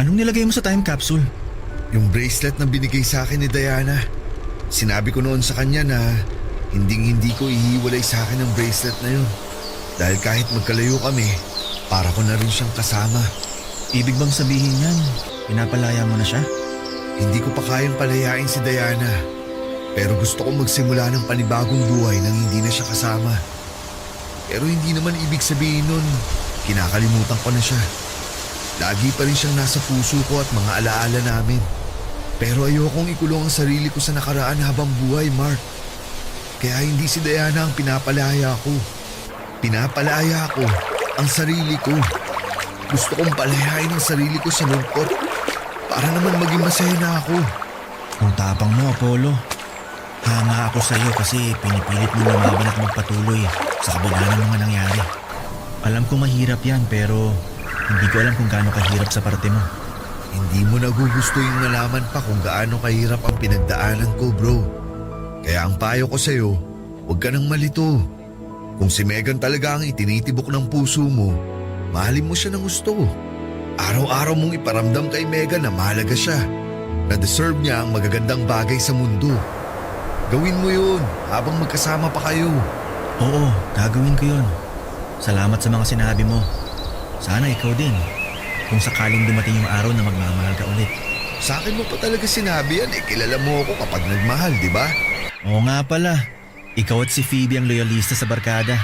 Anong nilagay mo sa time capsule? Yung bracelet na binigay sa akin ni Diana. Sinabi ko noon sa kanya na hindi ko ihiwalay sa akin ang bracelet na yun. Dahil kahit magkalayo kami, para ko na rin siyang kasama. Ibig bang sabihin yan, pinapalaya mo na siya? Hindi ko pa kayang palayain si Diana. Pero gusto kong magsimula ng panibagong buhay nang hindi na siya kasama. Pero hindi naman ibig sabihin nun, kinakalimutan ko na siya. Lagi pa rin siyang nasa puso ko at mga alaala namin. Pero ayokong ikulong ang sarili ko sa nakaraan habang buhay, Mark. Kaya hindi si Diana ang pinapalaya ko. Pinapalaya ko ang sarili ko. Gusto kong palayain ang sarili ko sa lungkot para naman maging masaya na ako. Ang tapang mo, Apollo. Hanga ako sa iyo kasi pinipilit mo lumaban at magpatuloy sa kabila ng mga nangyari. Alam ko mahirap yan pero hindi ko alam kung gaano kahirap sa parte mo. Hindi mo nagugusto yung malaman pa kung gaano kahirap ang pinagdaanan ko, bro. Kaya ang payo ko sa'yo, huwag ka nang malito. Kung si Megan talaga ang itinitibok ng puso mo, mahalin mo siya ng gusto. Araw-araw mong iparamdam kay Megan na mahalaga siya, na deserve niya ang magagandang bagay sa mundo. Gawin mo yun habang magkasama pa kayo. Oo, gagawin ko yun. Salamat sa mga sinabi mo. Sana ikaw din. Kung sakaling dumating yung araw na magmamahal ka ulit. Sa akin mo pa talaga sinabi yan kilala mo ako kapag nagmahal, di ba? Oo nga pala. Ikaw at si Phoebe ang loyalista sa barkada.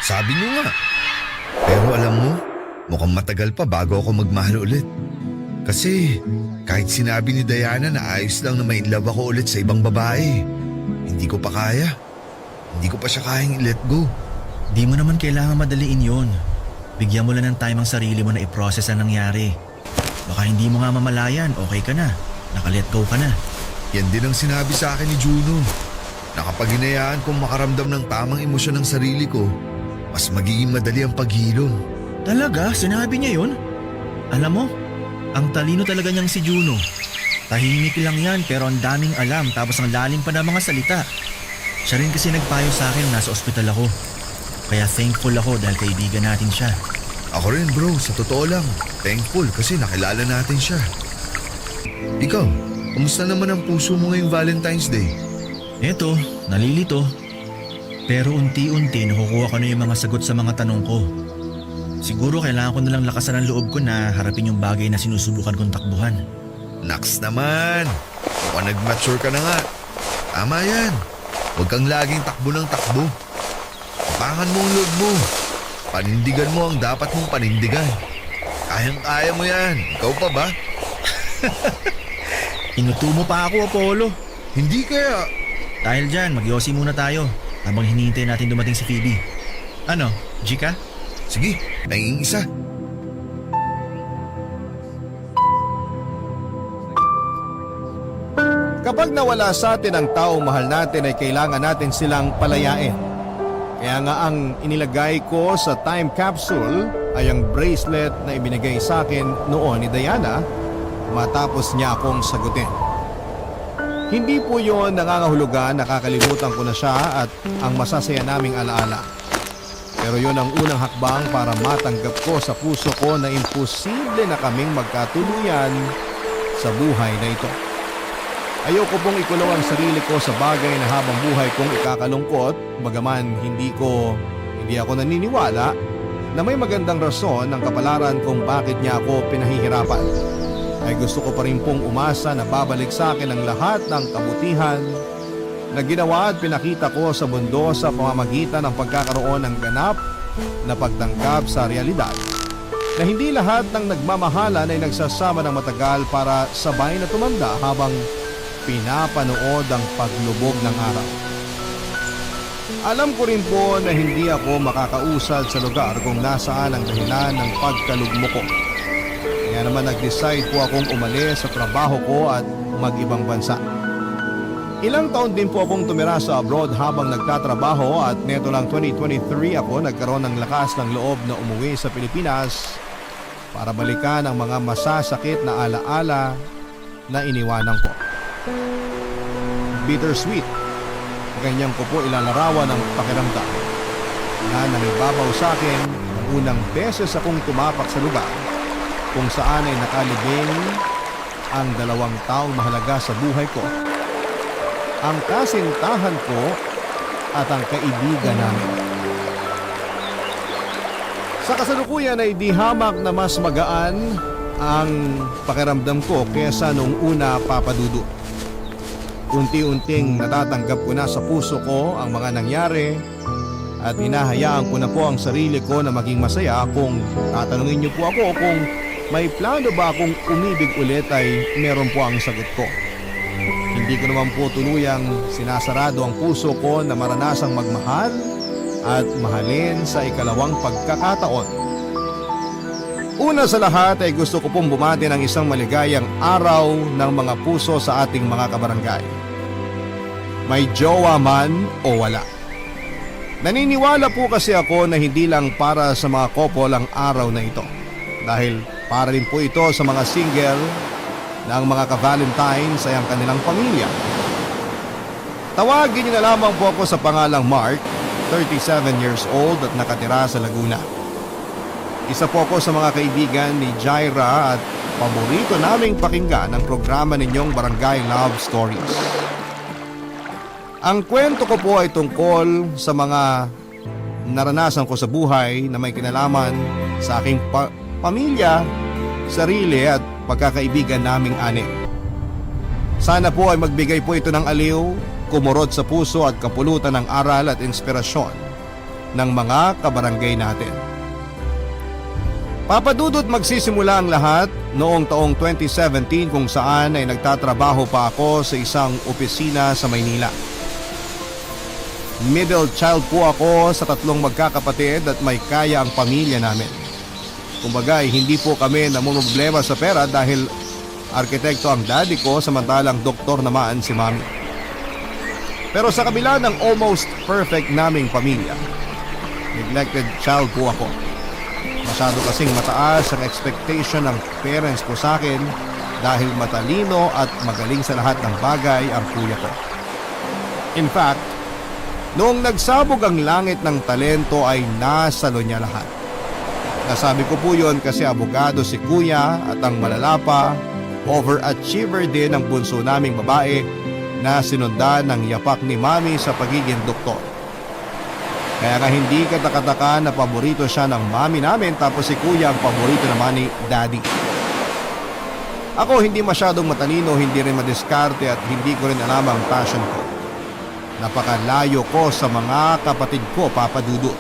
Sabi niyo nga. Pero alam mo, mukhang matagal pa bago ako magmahal ulit. Kasi kahit sinabi ni Diana na ayos lang na ma-inlove ako ulit sa ibang babae, hindi ko pa kaya. Hindi ko pa siya kayang i-let go. Di mo naman kailangan madaliin yon. Bigyan mo lang ng time ang sarili mo na i-process ang nangyari. Baka hindi mo nga mamalayan, okay ka na. Naka-let go ka na. Yan din ang sinabi sa akin ni Juno. Na kapag hinayaan kong makaramdam ng tamang emosyon ng sarili ko, mas magiging madali ang paghilom. Talaga? Sinabi niya yun? Alam mo, ang talino talaga niyang si Juno. Tahimik lang yan pero ang daming alam tapos ang lalim pa ng mga salita. Siya rin kasi nagpayo sa akin nasa ospital ako. Kaya thankful ako dahil kaibigan natin siya. Ako rin bro, sa totoo lang. Thankful kasi nakilala natin siya. Ikaw, kumusta naman ang puso mo ngayong Valentine's Day? Eto, nalilito. Pero unti-unti nakukuha ko na yung mga sagot sa mga tanong ko. Siguro kailangan ko nalang lakasan ang loob ko na harapin yung bagay na sinusubukan kong takbuhan. Naks naman! Mukhang nag-mature ka na nga. Tama yan. Huwag kang laging takbo ng takbo. Tapangan mo ang loob mo. Panindigan mo ang dapat mong panindigan. Kayang-kaya mo yan. Ikaw pa ba? Inuto mo pa ako, Apollo. Hindi kaya. Dahil dyan, mag-yosi muna tayo habang hinihintay natin dumating si Phoebe. Ano, G ka? Sige, nanging isa. Kapag nawala sa atin ang taong mahal natin ay kailangan natin silang palayain. Kaya nga ang inilagay ko sa time capsule ay ang bracelet na ibinigay sa akin noon ni Diana matapos niya akong sagutin. Hindi po yon nangangahulugan, nakakalimutan ko na siya at ang masasaya naming alaala. Pero yon ang unang hakbang para matanggap ko sa puso ko na imposible na kaming magkatuluyan sa buhay na ito. Ayoko pong ikulong ang sarili ko sa bagay na habang buhay kong ikakalungkot, bagaman hindi ako naniniwala na may magandang rason ng kapalaran kung bakit niya ako pinahihirapan. Ay gusto ko pa rin pong umasa na babalik sa akin ang lahat ng kabutihan na ginawa at pinakita ko sa mundo sa pamamagitan ng pagkakaroon ng ganap na pagtanggap sa realidad. Na hindi lahat ng nagmamahalan ay nagsasama ng matagal para sabay na tumanda habang pinapanood ang paglubog ng araw. Alam ko rin po na hindi ako makakausad sa lugar kung nasaan ang dahilan ng pagkalugmo ko. Kaya naman nag-decide po akong umalis sa trabaho ko at mag-ibang bansa. Ilang taon din po akong tumira sa abroad habang nagtatrabaho at neto lang 2023 ako nagkaroon ng lakas ng loob na umuwi sa Pilipinas para balikan ang mga masasakit na alaala na iniwanan ko. Bittersweet, ganyan ko po ilalarawan ang pakiramdam na nangibabaw sa akin ang unang beses akong tumapak sa lugar kung saan ay nakalibing ang dalawang taong mahalaga sa buhay ko. Ang kasintahan ko at ang kaibigan namin. Sa kasalukuyan ay di hamak na mas magaan ang pakiramdam ko kesa nung una, Papa Dudu. Unti-unting natatanggap ko na sa puso ko ang mga nangyari at hinahayaan ko na po ang sarili ko na maging masaya. Kung tatanungin niyo po ako kung may plano ba akong umibig ulit ay meron po ang sagot ko. Hindi ko naman po tuluyang sinasarado ang puso ko na maranasang magmahal at mahalin sa ikalawang pagkakataon. Una sa lahat ay gusto ko pong bumati ng isang maligayang araw ng mga puso sa ating mga kabarangay. May jowa man o wala. Naniniwala po kasi ako na hindi lang para sa mga couple ang araw na ito. Dahil Para rin po ito sa mga single na ang mga ka-Valentines ay ang kanilang pamilya. Tawagin niyo na lamang po ako sa pangalang Mark, 37 years old at nakatira sa Laguna. Isa po ako sa mga kaibigan ni Jaira at paborito naming pakinggan ang programa ninyong Barangay Love Stories. Ang kwento ko po ay tungkol sa mga naranasan ko sa buhay na may kinalaman sa aking pamilya, sarili at pagkakaibigan naming anim. Sana po ay magbigay po ito ng aliw, kumurot sa puso at kapulutan ng aral at inspirasyon ng mga kabarangay natin. Papadudot magsisimula ang lahat noong taong 2017 kung saan ay nagtatrabaho pa ako sa isang opisina sa Maynila. Middle child po ako sa 3 magkakapatid at may kaya ang pamilya namin. Kumbaga hindi po kami namumroblema sa pera dahil arkitekto ang daddy ko samantalang doktor naman si mami. Pero sa kabila ng almost perfect naming pamilya, neglected child po ako. Masyado kasing mataas ang expectation ng parents ko sa akin dahil matalino at magaling sa lahat ng bagay ang kuya ko. In fact, noong nagsabog ang langit ng talento ay nasalo niya lahat. Nasabi ko po yun kasi abogado si kuya at ang malalapa, overachiever din ang bunso naming babae na sinundan ng yapak ni mami sa pagiging doktor. Kaya nga hindi katakataka na paborito siya ng mami namin tapos si kuya ang paborito naman ni daddy. Ako hindi masyadong matalino, hindi rin madiskarte at hindi ko rin alam ang passion ko. Napakalayo ko sa mga kapatid ko, Papa Dudut.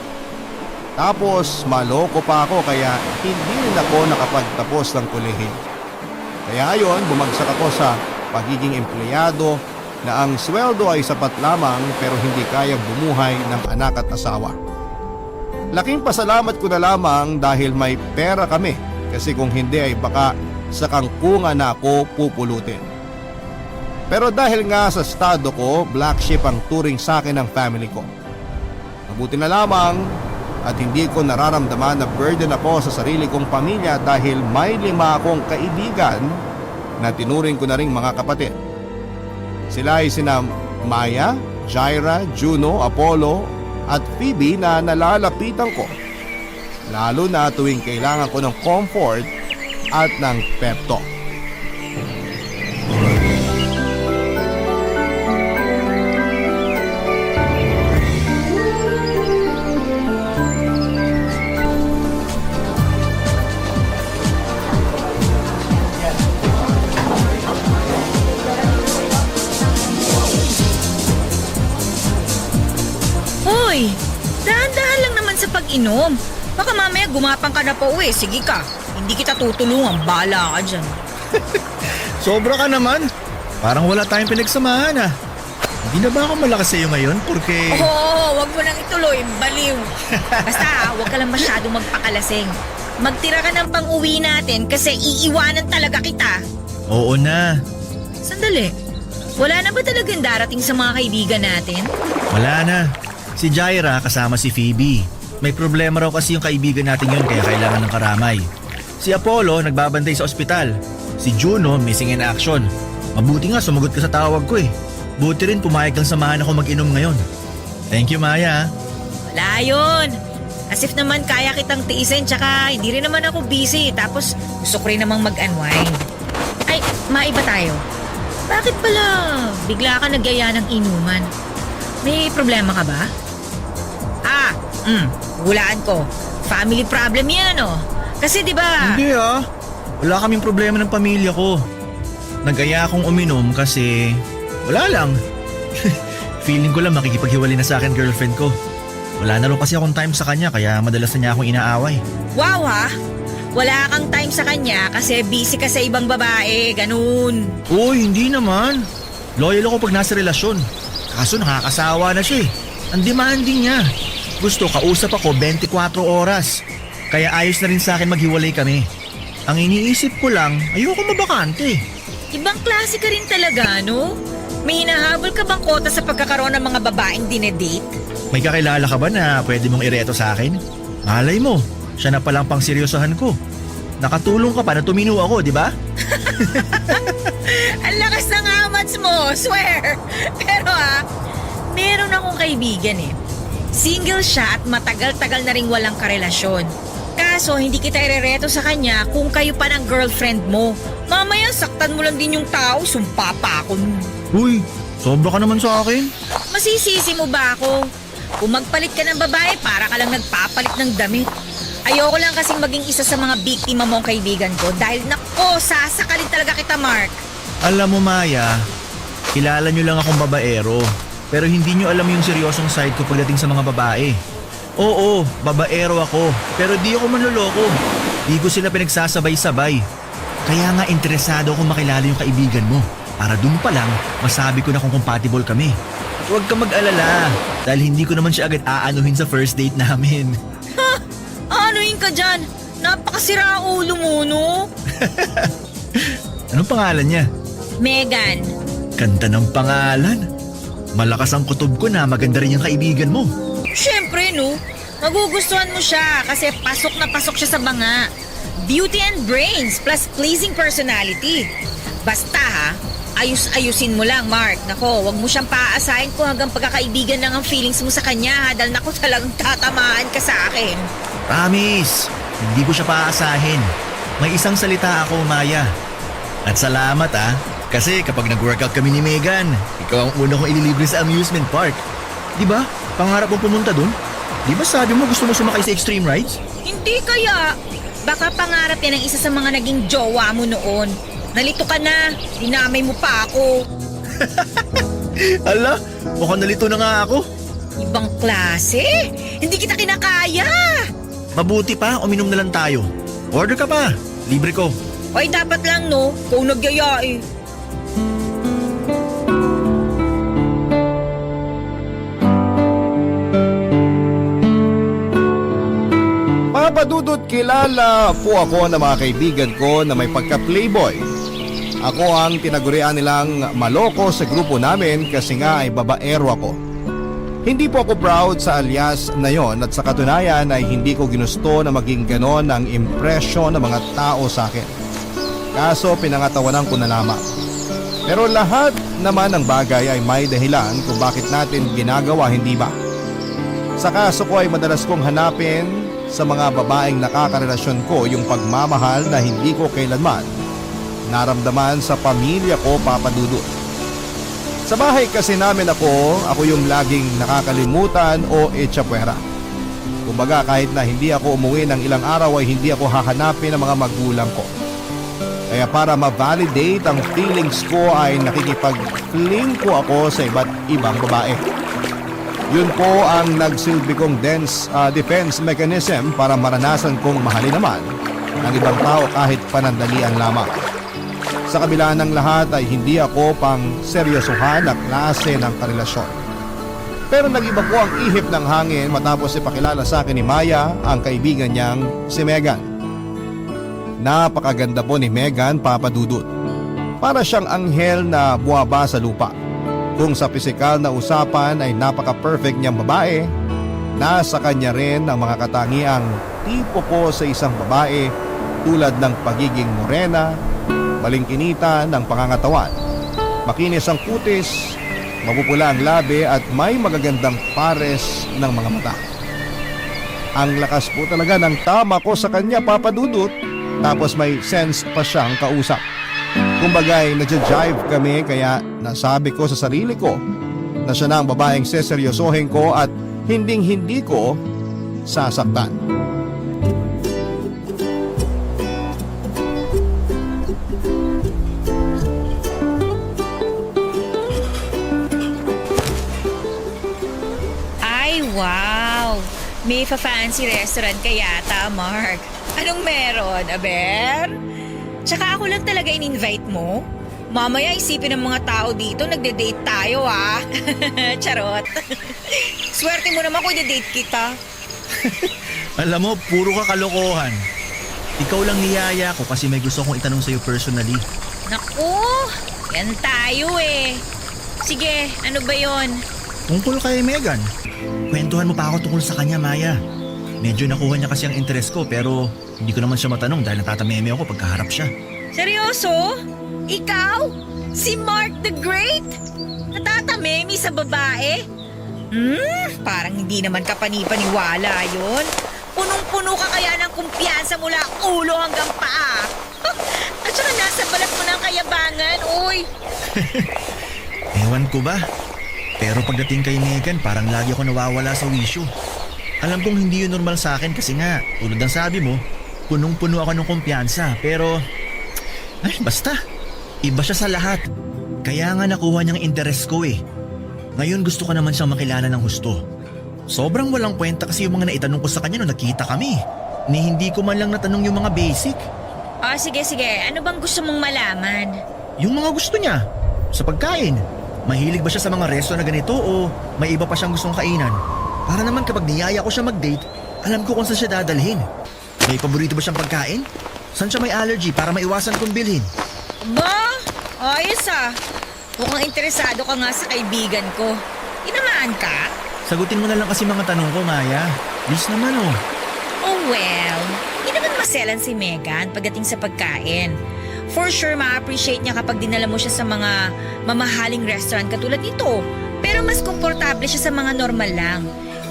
Tapos maloko pa ako kaya hindi rin ako nakapagtapos ng kolehiyo. Kaya ayon, bumagsak ako sa pagiging empleyado na ang sweldo ay sapat lamang pero hindi kayang bumuhay ng anak at asawa. Laking pasalamat ko na lamang dahil may pera kami kasi kung hindi ay baka sa kangkungan na ako pupulutin. Pero dahil nga sa estado ko, black sheep ang turing sa akin ng family ko. Mabuti na lamang at hindi ko nararamdaman na burden ako sa sarili kong pamilya dahil may 5 akong kaibigan na tinuring ko na ring mga kapatid. Sila ay sina Maya, Jaira, Juno, Apollo at Phoebe na nalalapitan ko. Lalo na tuwing kailangan ko ng comfort at ng pep talk. Hoy, dahan-dahan lang naman sa pag-inom. Baka mamaya gumapang ka na pa uwi. Sige ka, hindi kita tutulungan. Bahala ka dyan. Sobra ka naman. Parang wala tayong pinagsamahan ah. Hindi na ba ako malakas sa'yo ngayon? Porque... Oo, wag mo nang ituloy. Baliw. Basta, wag ka lang masyado magpakalasing. Magtira ka ng pang-uwi natin kasi iiwanan talaga kita. Oo na. Sandali. Wala na ba talagang darating sa mga kaibigan natin? Wala na. Si Jaira kasama si Phoebe. May problema raw kasi yung kaibigan natin yun kaya kailangan ng karamay. Si Apollo nagbabantay sa ospital. Si Juno missing in action. Mabuti nga sumagot ka sa tawag ko eh. Buti rin pumayag kang samahan ako mag-inom ngayon. Thank you, Maya. Wala yun. As if naman kaya kitang tiisin tsaka hindi rin naman ako busy. Tapos gusto ko rin namang mag-unwind. Ay, maiba tayo. Bakit pala bigla ka nagyaya ng inuman? May problema ka ba? Hulaan ko. Family problem yan, oh. Kasi di ba? Hindi ah. Wala kaming problema ng pamilya ko. Nag-aya akong uminom kasi wala lang. Feeling ko lang makikipaghiwalay na sa akin girlfriend ko. Wala na rin kasi akong time sa kanya kaya madalas na niya akong inaaway. Wow ha? Wala kang time sa kanya kasi busy ka sa ibang babae, ganun. Uy, hindi naman. Loyal ako pag nasa relasyon. Kaso nakakasawa na siya eh. Ang demanding niya. Gusto kausap ako 24 oras. Kaya ayos na rin sa akin maghiwalay kami. Ang iniisip ko lang, ayoko mabakante. Ibang klase ka rin talaga, no? May hinahabol ka bang kota sa pagkakaroon ng mga babaeng dinedate? May kakilala ka ba na pwede mong ireto sa akin? Malay mo, siya na palang pang seryosohan ko. Nakatulong ka pa na tumino ako, di ba? Ang lakas ng amats mo, swear! Pero meron akong kaibigan eh. Single siya at matagal-tagal na ring walang karelasyon. Kaso hindi kita irereto sa kanya kung kayo pa ng girlfriend mo. Mamaya saktan mo lang din yung tao, sumpa pa ako nun. Uy, sobra ka naman sa akin. Masisisi mo ba ako? Kung magpalit ka ng babae, para ka lang nagpapalit ng damit. Ayoko lang kasing maging isa sa mga biktima mong kaibigan ko dahil nako, sasakalin talaga kita, Mark. Alam mo, Maya, kilala nyo lang akong babaero. Pero hindi nyo alam yung seryosong side ko pagdating sa mga babae. Oo, babaero ako. Pero di ako manloloko. Di ko sila pinagsasabay-sabay. Kaya nga interesado akong makilala yung kaibigan mo. Para dun pa lang, masabi ko na kung compatible kami. Huwag ka mag-alala. Dahil hindi ko naman siya agad aanuhin sa first date namin. Anuhin ka dyan? Napakasira ulo mo, no? Anong pangalan niya? Megan. Ganda ng pangalan. Malakas ang kutob ko na maganda rin yung kaibigan mo. Siyempre, no? Magugustuhan mo siya kasi pasok na pasok siya sa banga. Beauty and brains plus pleasing personality. Basta ayus-ayusin mo lang, Mark. Nako, wag mo siyang paaasahin kung hanggang pagkakaibigan lang ang feelings mo sa kanya dahil nako talagang tatamaan ka sa akin. Promise, hindi ko siya paaasahin. May isang salita ako, Maya. At salamat kasi kapag nag-workout kami ni Megan, ikaw ang una kong ililibre sa amusement park. Di ba? Pangarap mong pumunta dun? Di ba sabi mo gusto mo sumakay sa extreme rides? Hindi kaya. Baka pangarap yan ang isa sa mga naging jowa mo noon. Nalito ka na, dinamay mo pa ako. Ala, mukhang nalito na nga ako. Ibang klase? Hindi kita kinakaya. Mabuti pa, uminom na lang tayo. Order ka pa, libre ko. Ay, dapat lang, no? Kung nagyaya eh. Papadudot, kilala po ako ng mga kaibigan ko na may pagka-playboy. Ako ang tinagurian nilang maloko sa grupo namin kasi nga ay babaero ako. Hindi po ako proud sa alias na yon at sa katunayan ay hindi ko ginusto na maging ganon ang impresyon ng mga tao sa akin. Kaso pinangatawanan ko na lamang. Pero lahat naman ng bagay ay may dahilan kung bakit natin ginagawa, hindi ba? Sa kaso ko ay madalas kong hanapin sa mga babaeng nakakarelasyon ko yung pagmamahal na hindi ko kailanman naramdaman sa pamilya ko, Papa Dudut. Sa bahay kasi namin ako yung laging nakakalimutan o etsapuera. Kumbaga kahit na hindi ako umuwi ng ilang araw ay hindi ako hahanapin ng mga magulang ko. Kaya para ma-validate ang feelings ko ay nakikipag-fling ko ako sa iba't ibang babae. Yun po ang nagsilbi kong defense mechanism para maranasan kong mahalin naman ang ibang tao kahit panandalian lamang. Sa kabila ng lahat ay hindi ako pang seryosohan na klase ng karelasyon. Pero nag-iba po ang ihip ng hangin matapos ipakilala sa akin ni Maya ang kaibigan niyang si Megan. Napakaganda po ni Megan, Papa Dudut. Para siyang anghel na buwaba sa lupa. Kung sa pisikal na usapan ay napaka-perfect niyang babae, nasa kanya rin ang mga katangiang tipo ko sa isang babae tulad ng pagiging morena, balingkinita ng pangangatawan, makinis ang kutis, mapupula ang labi at may magagandang pares ng mga mata. Ang lakas po talaga ng tama ko sa kanya, Papa Dudut, tapos may sense pa siyang kausap. Kumbagay, nadja-jive kami kaya nasabi ko sa sarili ko na siya na ang babaeng seseryosohin ko at hinding-hindi ko sasaktan. Ay, wow! May fa-fancy restaurant ka yata, Mark. Anong meron, Aber? Tsaka ako lang talaga in-invite mo? Mamaya isipin ng mga tao dito, nagde-date tayo Charot. Swerte mo naman kung i-date kita. Alam mo, puro ka kalokohan. Ikaw lang niyaya ko kasi may gusto kong itanong sa'yo personally. Naku, yan tayo eh. Sige, ano ba yon? Tungkol kay Megan. Kwentuhan mo pa ako tungkol sa kanya, Maya. Medyo nakuha niya kasi ang interest ko pero hindi ko naman siya matanong dahil natatameme ako pagkaharap siya. Seryoso? Ikaw? Si Mark the Great? Natatamemi sa babae? Parang hindi naman ka panipaniwala yun. Punong-puno ka kaya ng kumpiyansa mula ulo hanggang paa. At saka nasa balat mo ng kayabangan, uy. Ewan ko ba? Pero pagdating kay Megan parang lagi ako nawawala sa wisyo. Alam kong hindi yun normal sa akin kasi nga, tulad ng sabi mo, punong-puno ako ng kumpiyansa. Pero, basta, iba siya sa lahat. Kaya nga nakuha niyang interest ko eh. Ngayon gusto ko naman siyang makilala ng husto. Sobrang walang kwenta kasi yung mga naitanong ko sa kanya nung nakita kami. Ni hindi ko man lang natanong yung mga basic. Sige. Ano bang gusto mong malaman? Yung mga gusto niya, sa pagkain. Mahilig ba siya sa mga resto na ganito o may iba pa siyang gustong kainan? Para naman kapag niyaya ko siya mag-date, alam ko kung saan siya dadalhin. May paborito ba siyang pagkain? Saan siya may allergy para maiwasan kong bilhin? Ba? Ayos ah. Mukhang interesado ka nga sa kaibigan ko. Tinamaan ka? Sagutin mo na lang kasi mga tanong ko, Maya. Please naman oh. Oh well, hindi naman maselan si Megan pagdating sa pagkain. For sure, ma-appreciate niya kapag dinala mo siya sa mga mamahaling restaurant katulad nito. Pero mas komportable siya sa mga normal lang.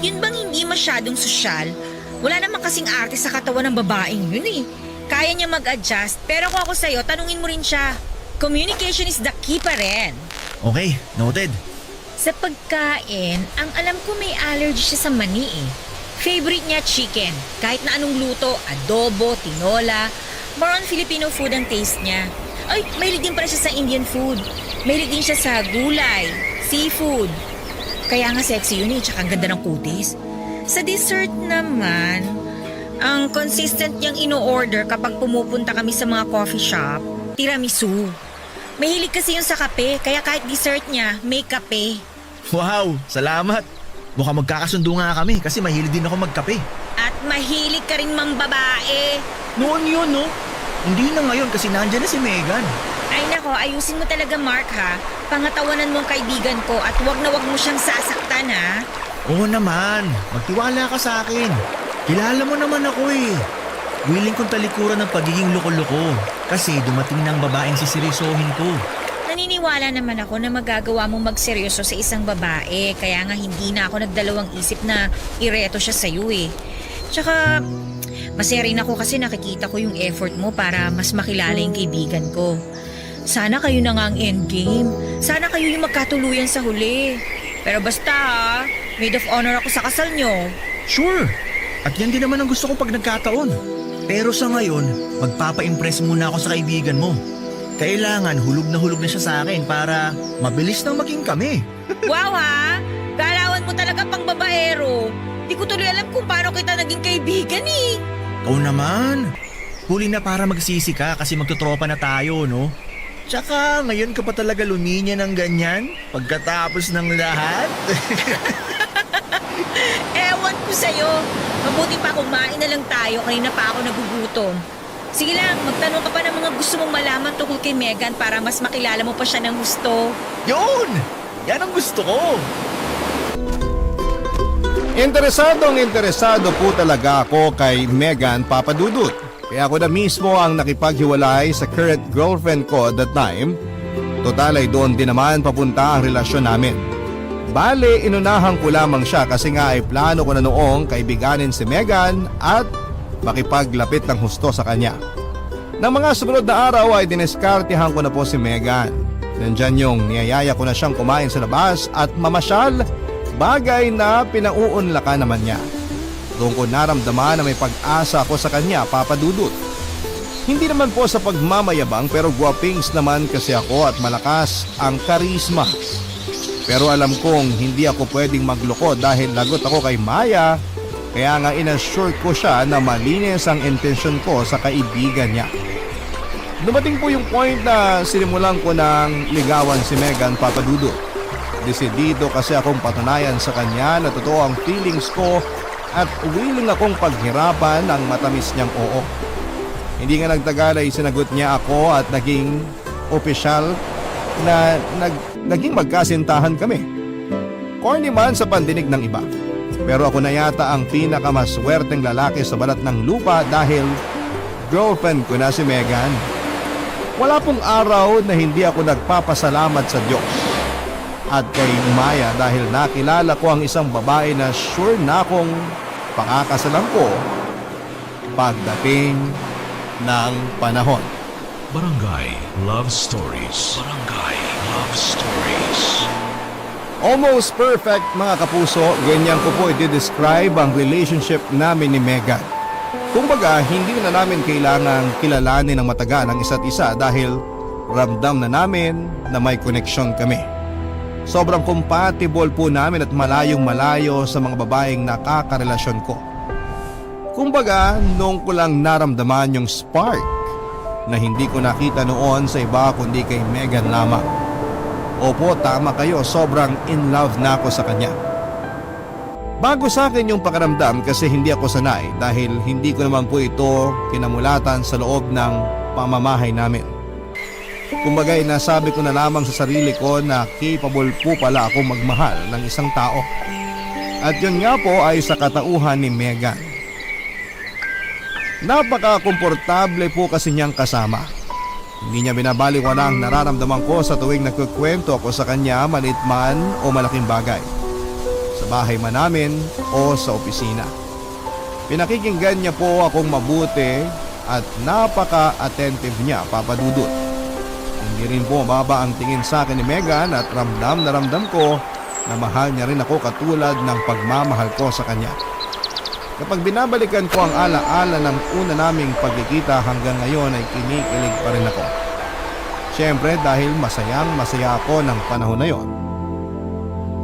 Yun bang hindi masyadong sosyal? Wala naman kasing arte sa katawan ng babaeng yun eh. Kaya niya mag-adjust, pero kung ako sa'yo, tanungin mo rin siya. Communication is the key pa rin. Okay, noted. Sa pagkain, ang alam ko may allergy siya sa mani eh. Favorite niya chicken. Kahit na anong luto, adobo, tinola. More on Filipino food ang taste niya. Ay, mahilig din pala siya sa Indian food. Mahilig din siya sa gulay, seafood. Kaya nga sexy yun eh, tsaka ang ganda ng kutis. Sa dessert naman, ang consistent niyang ino-order kapag pumupunta kami sa mga coffee shop, tiramisu. Mahilig kasi yun sa kape, kaya kahit dessert niya, may kape. Wow, salamat. Mukhang magkakasundo nga kami kasi mahilig din ako magkape. At mahilig ka rin mang babae. Noon yun, no? Hindi na ngayon kasi nandyan na si Megan. Ay nako, ayusin mo talaga Mark ha. Pangatawanan mong kaibigan ko at wag na wag mo siyang sasaktan ha. Oo naman, magtiwala ka sa akin. Kilala mo naman ako eh. Willing kong talikuran ng pagiging loko-loko kasi dumating na ang babaeng sisirisohin ko. Naniniwala naman ako na magagawa mong magseryoso sa isang babae. Kaya nga hindi na ako nagdalawang isip na ireto siya sa'yo eh. Tsaka, masaya rin ako kasi nakikita ko yung effort mo para mas makilala yung kaibigan ko. Sana kayo na nga ang endgame. Sana kayo yung magkatuluyan sa huli. Pero basta ha, maid of honor ako sa kasal nyo. Sure, at yan din naman ang gusto ko pag nagkataon. Pero sa ngayon, magpapa-impress muna ako sa kaibigan mo. Kailangan hulog na siya sa akin para mabilis nang maging kami. Wow ha, galawan mo talaga pang babaero. Di ko tuloy alam kung paano kita naging kaibigan eh. Ikaw naman, huli na para magsisi ka kasi magtutropa na tayo, no? Tsaka ngayon ka pa talaga luminya ng ganyan pagkatapos ng lahat. Ewan ko sa'yo. Mabuti pa kumain na lang tayo, kanina pa ako nagugutom. Sige lang, magtanong ka pa ng mga gusto mong malaman tungkol kay Megan para mas makilala mo pa siya ng gusto. Yun! Yan ang gusto ko! Interesado po talaga ako kay Megan Papadudut. Kaya ako na mismo ang nakipaghiwalay sa current girlfriend ko at that time. Total ay doon din naman papunta ang relasyon namin. Bale, inunahan ko lamang siya kasi nga ay plano ko na noong kaibiganin si Megan at makipaglapit ng husto sa kanya. Nang mga sumunod na araw ay dineskartihan ko na po si Megan. Nandyan yung niyayaya ko na siyang kumain sa labas at mamasyal, bagay na pinauunlakan naman niya. Doon ko naramdaman na may pag-asa ako sa kanya, Papadudut. Hindi naman po sa pagmamayabang pero guwapings naman kasi ako at malakas ang karisma. Pero alam kong hindi ako pwedeng magloko dahil lagot ako kay Maya, kaya nga inassure ko siya na malinis ang intensyon ko sa kaibigan niya. Dumating po yung point na sinimulan ko ng ligawan si Megan, Papadudut. Desidido kasi akong patunayan sa kanya na totoo ang feelings ko at willing akong paghirapan ang matamis niyang oo. Hindi nga nagtagal ay sinagot niya ako at naging opisyal na naging magkasintahan kami. Corny man sa pandinig ng iba. Pero ako na yata ang pinakamaswerteng lalaki sa balat ng lupa dahil girlfriend ko na si Megan. Wala pong araw na hindi ako nagpapasalamat sa Diyos at kay Maya dahil nakilala ko ang isang babae na sure na akong pakakasalan ko pagdating ng panahon. Barangay Love Stories. Barangay Love Stories. Almost perfect mga kapuso, ganyan ko po i-describe ang relationship namin ni Megan. Kumbaga, hindi na namin kailangang kilalanin ng matagal ang isa't isa dahil ramdam na namin na may connection kami. Sobrang compatible po namin at malayong malayo sa mga babaeng nakakarelasyon ko. Kumbaga, noong ko lang naramdaman yung spark na hindi ko nakita noon sa iba kundi kay Megan lamang. Opo, tama kayo, sobrang in love na ako sa kanya. Bago sa akin yung pakiramdam kasi hindi ako sanay dahil hindi ko naman po ito kinamulatan sa loob ng pamamahay namin. Kumbaga, nasabi ko na lamang sa sarili ko na capable po pala ako magmahal ng isang tao. At yun nga po ay sa katauhan ni Megan. Napaka-komportable po kasi niyang kasama. Hindi niya binabaliwala ang nararamdaman ko sa tuwing nagkukwento ako sa kanya maliit man o malaking bagay. Sa bahay man namin o sa opisina. Pinakikinggan niya po akong mabuti at napaka-attentive niya, Papa Dudut. Hindi rin po mababa ang tingin sa akin ni Megan at ramdam na ramdam ko na mahal niya rin ako katulad ng pagmamahal ko sa kanya. Kapag binabalikan ko ang alaala ng una naming pagkikita hanggang ngayon ay kinikilig pa rin ako. Siyempre dahil masaya ako ng panahon na yon.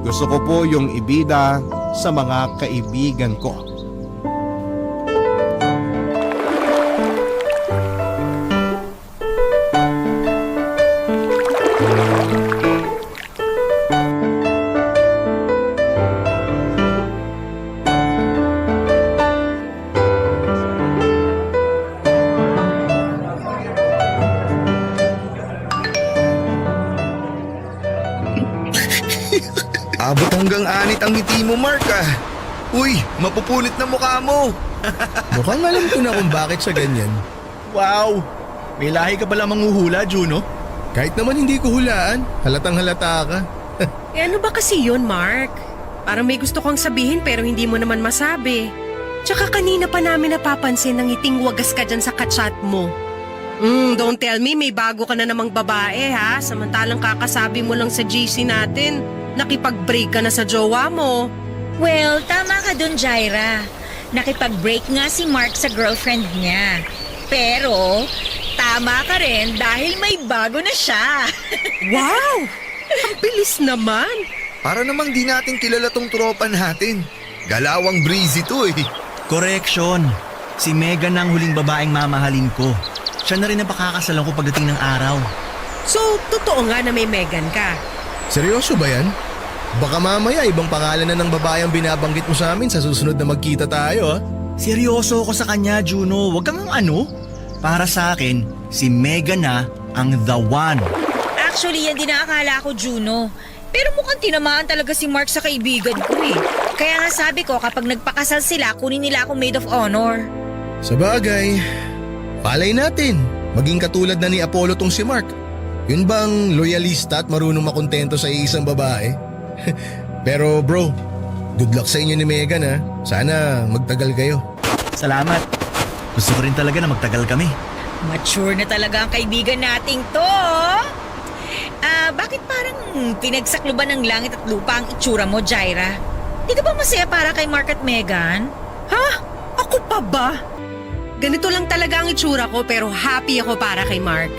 Gusto ko po yung ibida sa mga kaibigan ko. Abot hanggang anit ang ngiti mo, Mark ah. Uy, mapupunit na mukha mo. Mukhang alam ko na kung bakit siya ganyan. Wow! May lahi ka pala manghuhula, Juno. Kahit naman hindi ko hulaan, halatang halata ka. Eh ano ba kasi yun, Mark? Parang may gusto kang sabihin pero hindi mo naman masabi. Tsaka kanina pa namin napapansin na ngiting wagas ka dyan sa kachat mo. Don't tell me may bago ka na namang babae ha? Samantalang kakasabi mo lang sa GC natin, nakipag-break ka na sa jowa mo. Well, tama ka dun, Jaira. Nakipag-break nga si Mark sa girlfriend niya. Pero, tama ka rin dahil may bago na siya. Wow! Ang bilis naman! Para namang di natin kilala tong tropa natin. Galawang breezy to eh. Correction. Si Megan ang huling babaeng mamahalin ko. Siya na rin ang pakakasalan ko pagdating ng araw. So, totoo nga na may Megan ka. Seryoso ba yan? Baka mamaya ibang pangalan na ng babae ang binabanggit mo sa amin sa susunod na magkita tayo, ha? Seryoso ako sa kanya, Juno. Huwag kang ano. Para sa akin, si Megan na ang the one. Actually, yan din ang akala ko, Juno. Pero mukhang tinamaan talaga si Mark sa kaibigan ko eh. Kaya nga sabi ko, kapag nagpakasal sila, kunin nila akong maid of honor. Sa bagay, palay natin. Maging katulad na ni Apollo tong si Mark. Yun bang loyalista at marunong makontento sa isang babae? Pero bro, good luck sa inyo ni Megan ha. Sana magtagal kayo. Salamat. Gusto ko rin talaga na magtagal kami. Mature na talaga ang kaibigan nating to. Bakit parang pinagsakluban ng langit at lupa ang itsura mo, Jaira? Di ka ba masaya para kay Mark at Megan? Ha? Ako pa ba? Ganito lang talaga ang itsura ko pero happy ako para kay Mark.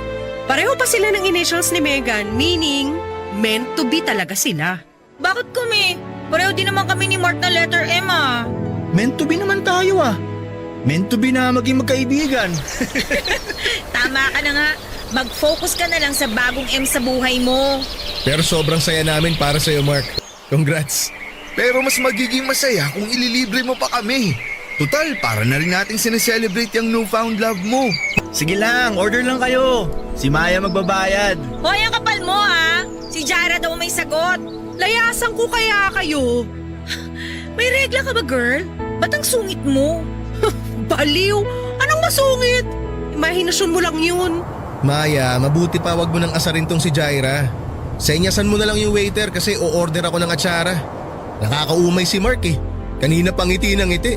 Pareho pa sila ng initials ni Megan, meaning meant to be talaga sila. Bakit kami? Pareho din naman kami ni Mark na letter M ah. Meant to be naman tayo ah. Meant to be na maging magkaibigan. Tama ka na nga. Mag-focus ka na lang sa bagong M sa buhay mo. Pero sobrang saya namin para sa'yo, Mark. Congrats. Pero mas magiging masaya kung ililibre mo pa kami. Total, para na rin natin sineselebrate yung newfound love mo. Sige lang, order lang kayo. Si Maya magbabayad. Hoy, ang kapal mo ha. Si Jaira daw may sagot. Layasan ko kaya kayo. May regla ka ba, girl? Ba't ang sungit mo? Baliw! Anong masungit? Imahinasyon mo lang yun. Maya, mabuti pa wag mo nang asarin tong si Jaira. Senyasan mo na lang yung waiter kasi o-order ako ng atsara. Nakakaumay si Mark eh. Kanina pang ngiti ng ngiti.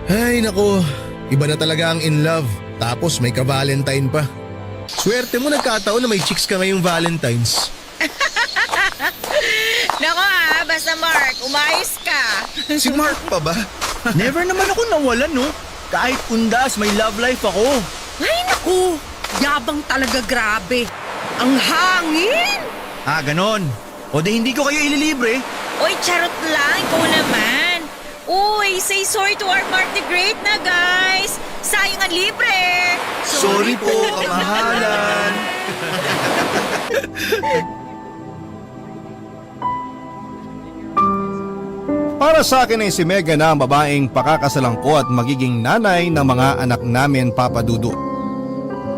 Ay nako, iba na talaga ang in love. Tapos may ka-Valentine pa. Swerte mo nagkataon na may chicks ka ngayong Valentines. Nako basta Mark, umayos ka. Si Mark pa ba? Never naman ako nawalan, no? Kahit undas, may love life ako. Ay naku, yabang talaga grabe. Ang hangin! Ganon. O di hindi ko kayo ililibre. Oy, charot lang, ikaw naman. Uy, say sorry to our Mark the Great na, guys. Sayang ang libre. Sorry po, kamahalan. Para sa akin ay si Megan na ang babaeng pakakasalan ko at magiging nanay ng mga anak namin, Papa Dudu.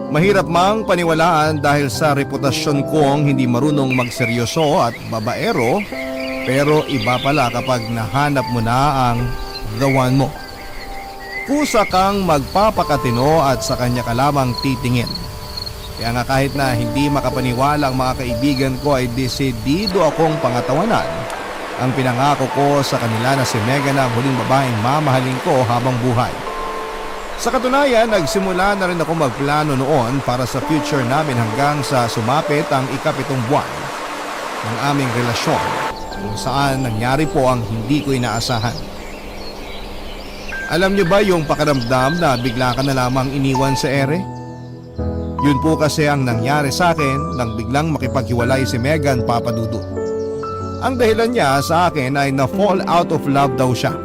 Mahirap mang paniwalaan dahil sa reputasyon kong hindi marunong magseryoso at babaero, pero iba pala kapag nahanap mo na ang the one mo. Kusa kang magpapakatino at sa kanya ka lamang titingin. Kaya nga kahit na hindi makapaniwala ang mga kaibigan ko ay desidido akong pangatawanan ang pinangako ko sa kanila na si Megan ang huling babaeng mamahalin ko habang buhay. Sa katunayan, nagsimula na rin ako magplano noon para sa future namin hanggang sa sumapit ang ika-7 buwan ng aming relasyon kung saan nangyari po ang hindi ko inaasahan. Alam niyo ba yung pakiramdam na bigla ka na lamang iniwan sa ere? Yun po kasi ang nangyari sa akin nang biglang makipaghiwalay si Megan, Papa Dudu. Ang dahilan niya sa akin ay na-fall out of love daw siya.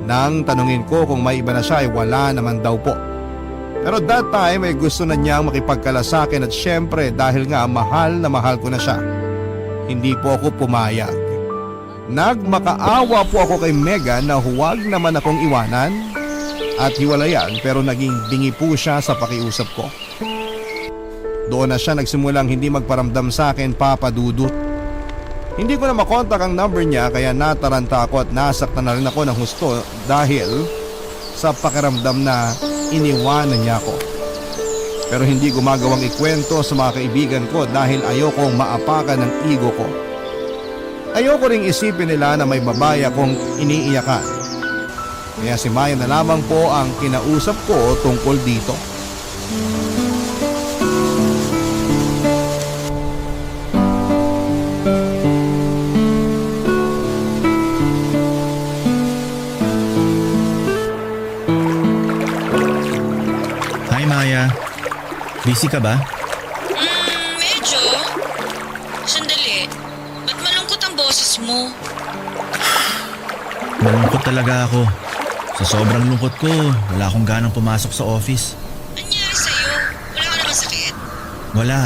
Nang tanungin ko kung may iba na siya ay wala naman daw po. Pero that time ay gusto na niyang makipagkala sa akin at syempre dahil nga mahal na mahal ko na siya, hindi po ako pumayag. Nagmakaawa po ako kay Megan na huwag naman akong iwanan at hiwalayan pero naging bingi po siya sa pakiusap ko. Doon na siya nagsimulang hindi magparamdam sa akin, Papa Dudut. Hindi ko na makontak ang number niya kaya nataranta ako at nasaktan na rin ako ng husto dahil sa pakiramdam na iniwanan niya ako. Pero hindi gumagawang ikwento sa mga kaibigan ko dahil ayokong maapakan ng ego ko. Ayoko ring isipin nila na may babae akong iniiyakan. Kaya si Maya na lamang po ang kinausap ko tungkol dito. Hi Maya, busy ka ba? Medyo. Sandali. Ba't malungkot ang boses mo? Malungkot talaga ako. Sa sobrang lungkot ko, wala akong ganang pumasok sa office. Nangyari sa'yo? Wala ka naman sakit? Wala.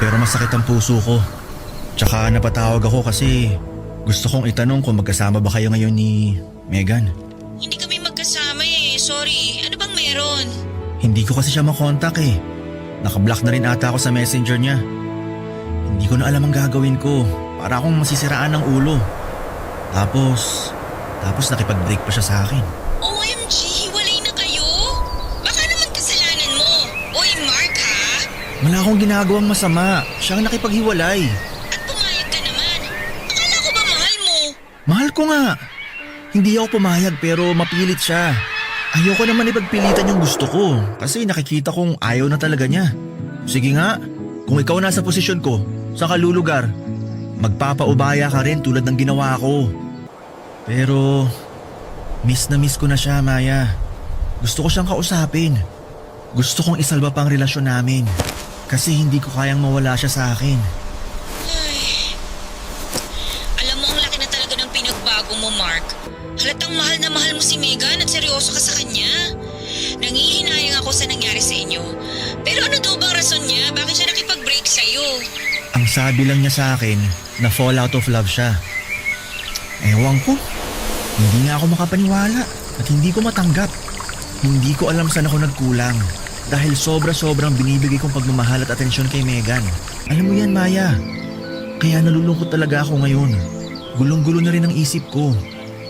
Pero masakit ang puso ko. Tsaka napatawag ako kasi gusto kong itanong kung magkasama ba kayo ngayon ni Megan. Hindi kami magkasama eh. Sorry. Ano bang meron? Hindi ko kasi siya makontak eh. Nakablock na rin ata ako sa messenger niya. Hindi ko na alam ang gagawin ko. Para akong masisiraan ng ulo. Tapos nakipag-break pa siya sa akin. OMG, hiwalay na kayo? Baka naman kasalanan mo. Oy, Mark ha? Wala akong ginagawang masama. Siya ang nakipaghiwalay. At pumayag ka naman. Akala ko ba mahal mo? Mahal ko nga. Hindi ako pumayag pero mapilit siya. Ayoko naman ipagpilitan yung gusto ko kasi nakikita kong ayaw na talaga niya. Sige nga, kung ikaw nasa posisyon ko, saan ka lulugar? Magpapaubaya ka rin tulad ng ginawa ko. Pero miss na miss ko na siya, Maya. Gusto ko siyang kausapin. Gusto kong isalba pa ang relasyon namin kasi hindi ko kayang mawala siya sa akin. Ay. Alam mo, ang laki na talaga ng pinagbago mo, Mark. Halatang mahal na mahal mo si Megan at seryoso ka sa kanya. Nangihinayang ako sa nangyari sa inyo. Pero ano daw bang rason niya? Bakit siya nakipag-break sa'yo? Ang sabi lang niya sa akin na fall out of love siya. Ewan ko. Hindi nga ako makapaniwala at hindi ko matanggap. Hindi ko alam saan ako nagkulang dahil sobra-sobrang binibigay kong pagmamahal at atensyon kay Megan. Alam mo yan, Maya. Kaya nalulungkot talaga ako ngayon. Gulong-gulo na rin ang isip ko.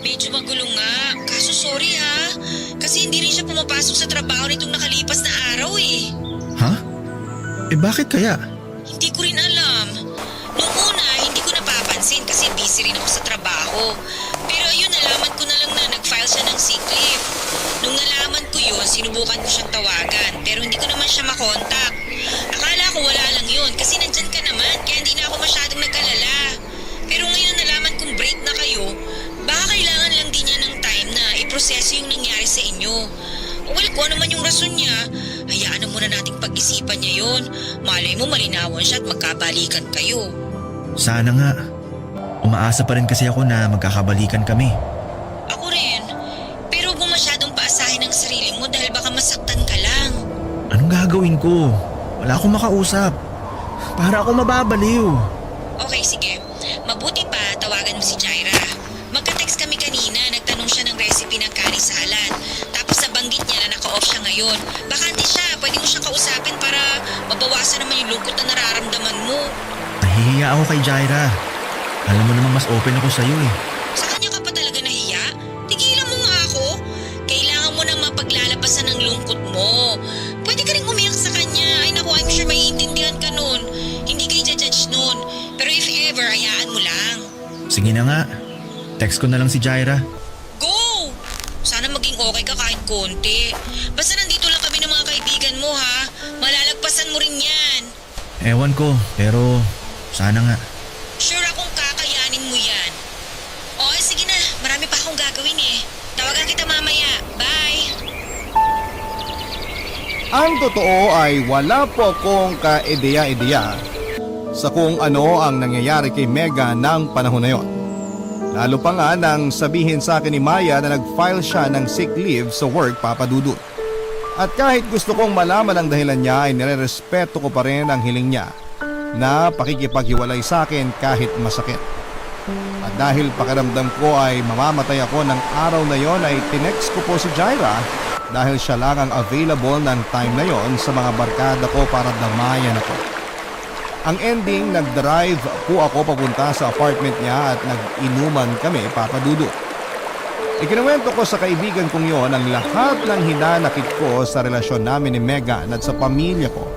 Medyo magulo nga. Kaso sorry ha. Kasi hindi rin siya pumapasok sa trabaho nitong nakalipas na araw eh. Ha? Bakit kaya? Hindi ko rin alam. Noong una, hindi ko napapansin kasi busy rin ako sa trabaho. Pero ayun, nalaman ko na lang na nag-file siya ng sick leave. Nung nalaman ko yun, sinubukan ko siyang tawagan pero hindi ko naman siya makontak. Akala ko wala lang yun kasi nandyan ka naman kaya hindi na ako masyadong nag-alala. Pero ngayon nalaman kong break na kayo, baka kailangan lang din niya ng time na iproseso yung nangyari sa inyo. Well, kung ano man yung rason niya, hayaan na muna nating pag-isipan niya yun. Malay mo malinawan siya at magkabalikan kayo. Sana nga. Umaasa pa rin kasi ako na magkakabalikan kami. Ako rin. Pero huwag mo masyadong paasahin ang sarili mo dahil baka masaktan ka lang. Anong gagawin ko? Wala akong makausap. Para ako mababaliw. Okay, sige. Mabuti pa, tawagan mo si Jaira. Magka-text kami kanina, nagtanong siya ng recipe ng curry salad. Tapos nabanggit niya na naka-off siya ngayon. Bakante siya, pwede mo siyang kausapin para mabawasan naman yung lungkot na nararamdaman mo. Nahihiya ako kay Jaira. Alam mo namang mas open ako sa'yo eh. Sa kanya ka pa talaga nahiya? Tigilan mo nga ako. Kailangan mo nang mapaglalabasan ng lungkot mo. Pwede ka rin umiyak sa kanya. Ay naku, I'm sure maiintindihan ka nun. Hindi kayo judge nun. Pero if ever, hayaan mo lang. Sige na nga. Text ko na lang si Jaira. Go! Sana maging okay ka kahit konti. Basta nandito lang kami ng mga kaibigan mo ha. Malalagpasan mo rin yan. Ewan ko, pero sana nga. Sure akong kakayanin mo yan. O sige na, marami pa akong gagawin eh. Tawagan kita mamaya. Bye! Ang totoo ay wala po akong ka-ideya-ideya sa kung ano ang nangyayari kay Mega ng panahon na yon. Lalo pa nga nang sabihin sa akin ni Maya na nag-file siya ng sick leave sa work, Papa Dudut. At kahit gusto kong malaman ang dahilan niya ay nirerespeto ko pa rin ang hiling niya na pakikipaghiwalay sa akin kahit masakit. At dahil pakiramdam ko ay mamamatay ako ng araw na yon ay tinext ko po si Jaira dahil siya lang ang available ng time na yon sa mga barkada ko para damayan ako. Ang ending, nag-drive po ako papunta sa apartment niya at nag-inuman kami, Papa Dudu. Ikinuwento ko sa kaibigan kong yon ang lahat ng hinanakit ko sa relasyon namin ni Megan at sa pamilya ko.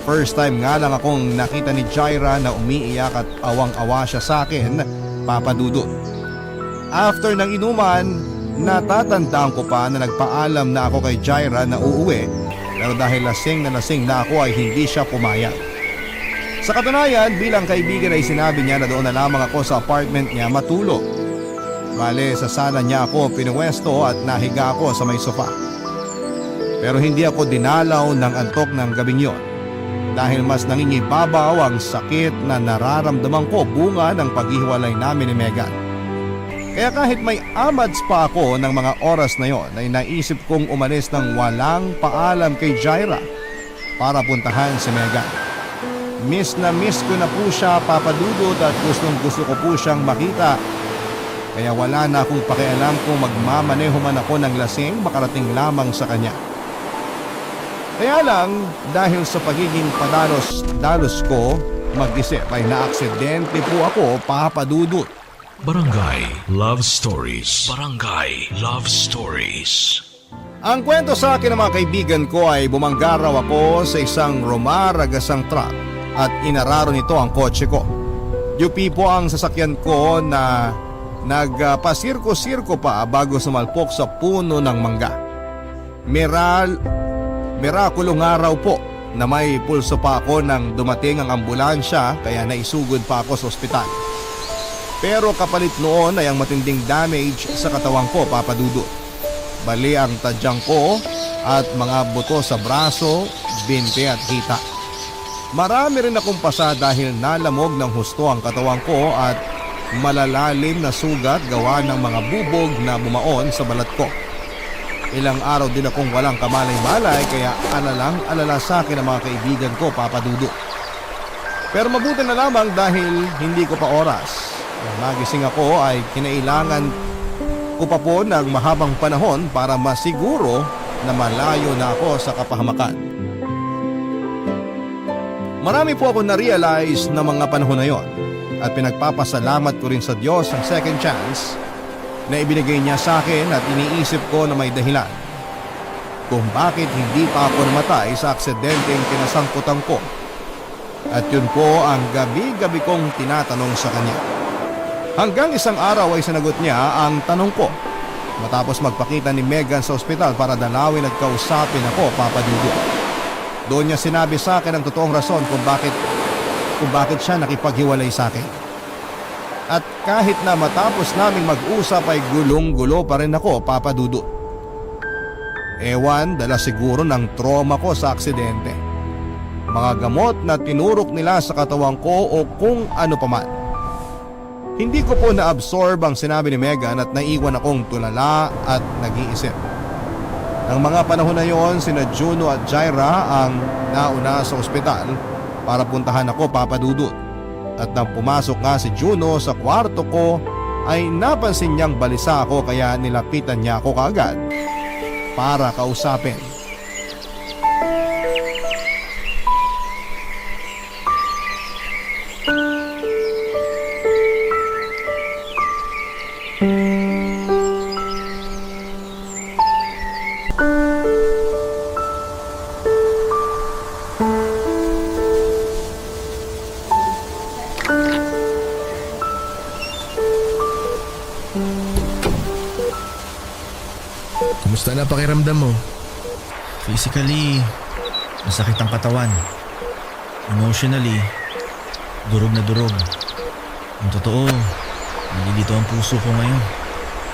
First time nga lang akong nakita ni Jaira na umiiyak at awang-awa siya sa akin, Papa Dudu. After ng inuman, natatandaan ko pa na nagpaalam na ako kay Jaira na uuwi pero dahil lasing na ako ay hindi siya pumayag. Sa katunayan, bilang kaibigan ay sinabi niya na doon na lamang ako sa apartment niya matulog. Bale, sa sala niya ako pinuwesto at nahiga ako sa may sofa. Pero hindi ako dinalaw ng antok ng gabing yon dahil mas nangingibabaw ang sakit na nararamdaman ko bunga ng paghihiwalay namin ni Megan. Kaya kahit may amads pa ako ng mga oras na yon ay naisip kong umalis ng walang paalam kay Jaira para puntahan si Megan. Miss na miss ko na po siya, Papa Dudut, at gustong gusto ko po siyang makita. Kaya wala na akong pakialam kung magmamaneho man ako ng lasing makarating lamang sa kanya. Kaya lang, dahil sa pagiging padalos-dalos ko, mag-isip ay naaksidente po ako, Papa Dudut. Barangay Love Stories. Barangay Love Stories. Ang kwento sa akin ng mga kaibigan ko ay bumangga raw ako sa isang rumaragasang truck at inararo nito ang kotse ko. UP po ang sasakyan ko na nagpasirko-sirko pa bago sumalpok sa puno ng mangga. Mirakulo nga raw po na may pulso pa ako nang dumating ang ambulansya kaya naisugod pa ako sa ospital. Pero kapalit noon ay ang matinding damage sa katawan ko, Papa Dudu. Bali ang tadyang ko at mga buto sa braso, binte at hita. Marami rin akong pasa dahil nalamog ng husto ang katawan ko at malalalim na sugat gawa ng mga bubog na bumaon sa balat ko. Ilang araw din akong walang kamalay-malay kaya alalang-alala sa akin ang mga kaibigan ko, Papa Dudu. Pero mabuti na lamang dahil hindi ko pa oras. Nang magising ako ay kinailangan ko pa po ng mahabang panahon para masiguro na malayo na ako sa kapahamakan. Marami po ako na-realize na mga panahon na yon. at pinagpapasalamat ko rin sa Diyos ang second chance na ibinigay niya sa akin at iniisip ko na may dahilan kung bakit hindi pa ako namatay sa aksidenteng kinasangkutan ko. At yun po ang gabi-gabi kong tinatanong sa kanya. Hanggang isang araw ay sinagot niya ang tanong ko matapos magpakita ni Megan sa ospital para dalawin at kausapin ako, Papa Dudut. Doon niya sinabi sa akin ang totoong rason kung bakit siya nakipaghiwalay sa akin. At kahit na matapos naming mag-usap ay gulong-gulo pa rin ako, Papa Dudut. Ewan, dala siguro ng trauma ko sa aksidente. Mga gamot na tinurok nila sa katawan ko o kung ano paman. Hindi ko po na-absorb ang sinabi ni Megan at naiwan akong tulala at nag-iisip. Ang mga panahon na yon, sina Juno at Jaira ang nauna sa ospital para puntahan ako, Papa Dudut. At nang pumasok nga si Juno sa kwarto ko ay napansin niyang balisa ako kaya nilapitan niya ako kaagad para kausapin. Kumusta na pakiramdam mo? Physically, masakit ang katawan. Emotionally, durog na durog. Ang totoo, nalilito ang puso ko ngayon.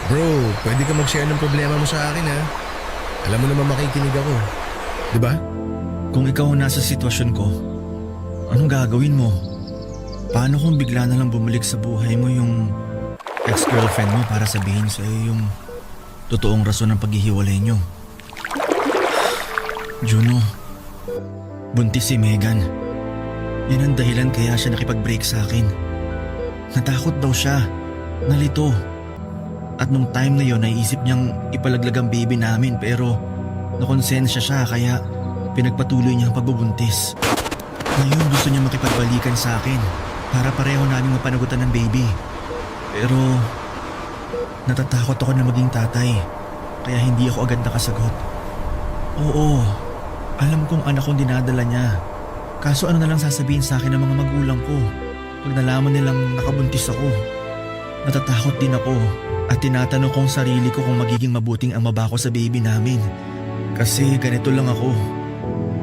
Bro, pwede ka mag-share ng problema mo sa akin ha? Alam mo naman makikinig ako. Diba? Kung ikaw ang nasa sitwasyon ko, anong gagawin mo? Paano kung bigla na lang bumalik sa buhay mo yung ex-girlfriend mo para sabihin sa'yo yung totoong rason ng paghihiwalay nyo? Juno, buntis si Megan. Yan ang dahilan kaya siya nakipag-break sa akin. Natakot daw siya, nalito. At nung time na yon naisip niyang ipalaglag ang baby namin pero nakonsensya siya kaya pinagpatuloy niya ang pagbubuntis. Ngayon gusto niya makipagbalikan sa akin para pareho naming mapanagutan ng baby. Pero natatakot ako na maging tatay kaya hindi ako agad nakasagot. Oo, alam kong anak kong dinadala niya. Kaso ano na lang sasabihin sa akin ng mga magulang ko pag nalaman nilang nakabuntis ako? Natatakot din ako at tinatanong kong sarili ko kung magiging mabuting ama ba ako sa baby namin. Kasi ganito lang ako,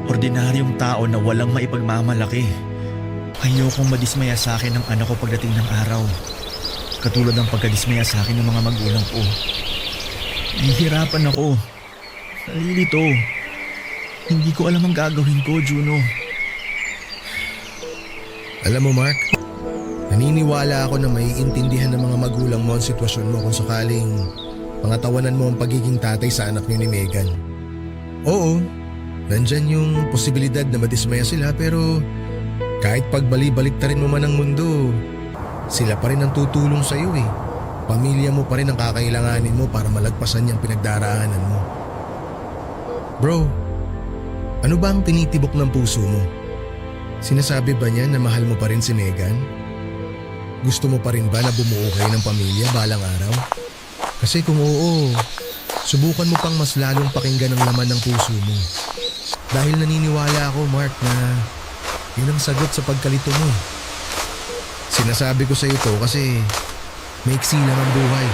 ordinaryong tao na walang maipagmamalaki. Ayokong madismaya sa akin ng anak ko pagdating ng araw. Katulad ng pagkadismaya sa akin ng mga magulang ko. Nahihirapan ako. Nalilito. Hindi ko alam ang gagawin ko, Juno. Alam mo Mark, naniniwala ako na maiintindihan ng mga magulang mo ang sitwasyon mo kung sakaling pangatawanan mo ang pagiging tatay sa anak niyo ni Megan. Oo, nandyan yung posibilidad na madismaya sila pero kahit pagbali-baliktarin mo man ang mundo, sila pa rin ang tutulong sa iyo eh. Pamilya mo pa rin ang kakailanganin mo para malagpasan yung pinagdaraanan mo. Bro, ano ba ang tinitibok ng puso mo? Sinasabi ba niya na mahal mo pa rin si Megan? Gusto mo pa rin ba na bumuo kayo ng pamilya balang araw? Kasi kung oo, subukan mo pang mas lalong pakinggan ang laman ng puso mo. Dahil naniniwala ako, Mark, na yun ang sagot sa pagkalito mo. Sinasabi ko sa iyo to kasi maiksi lang ang buhay.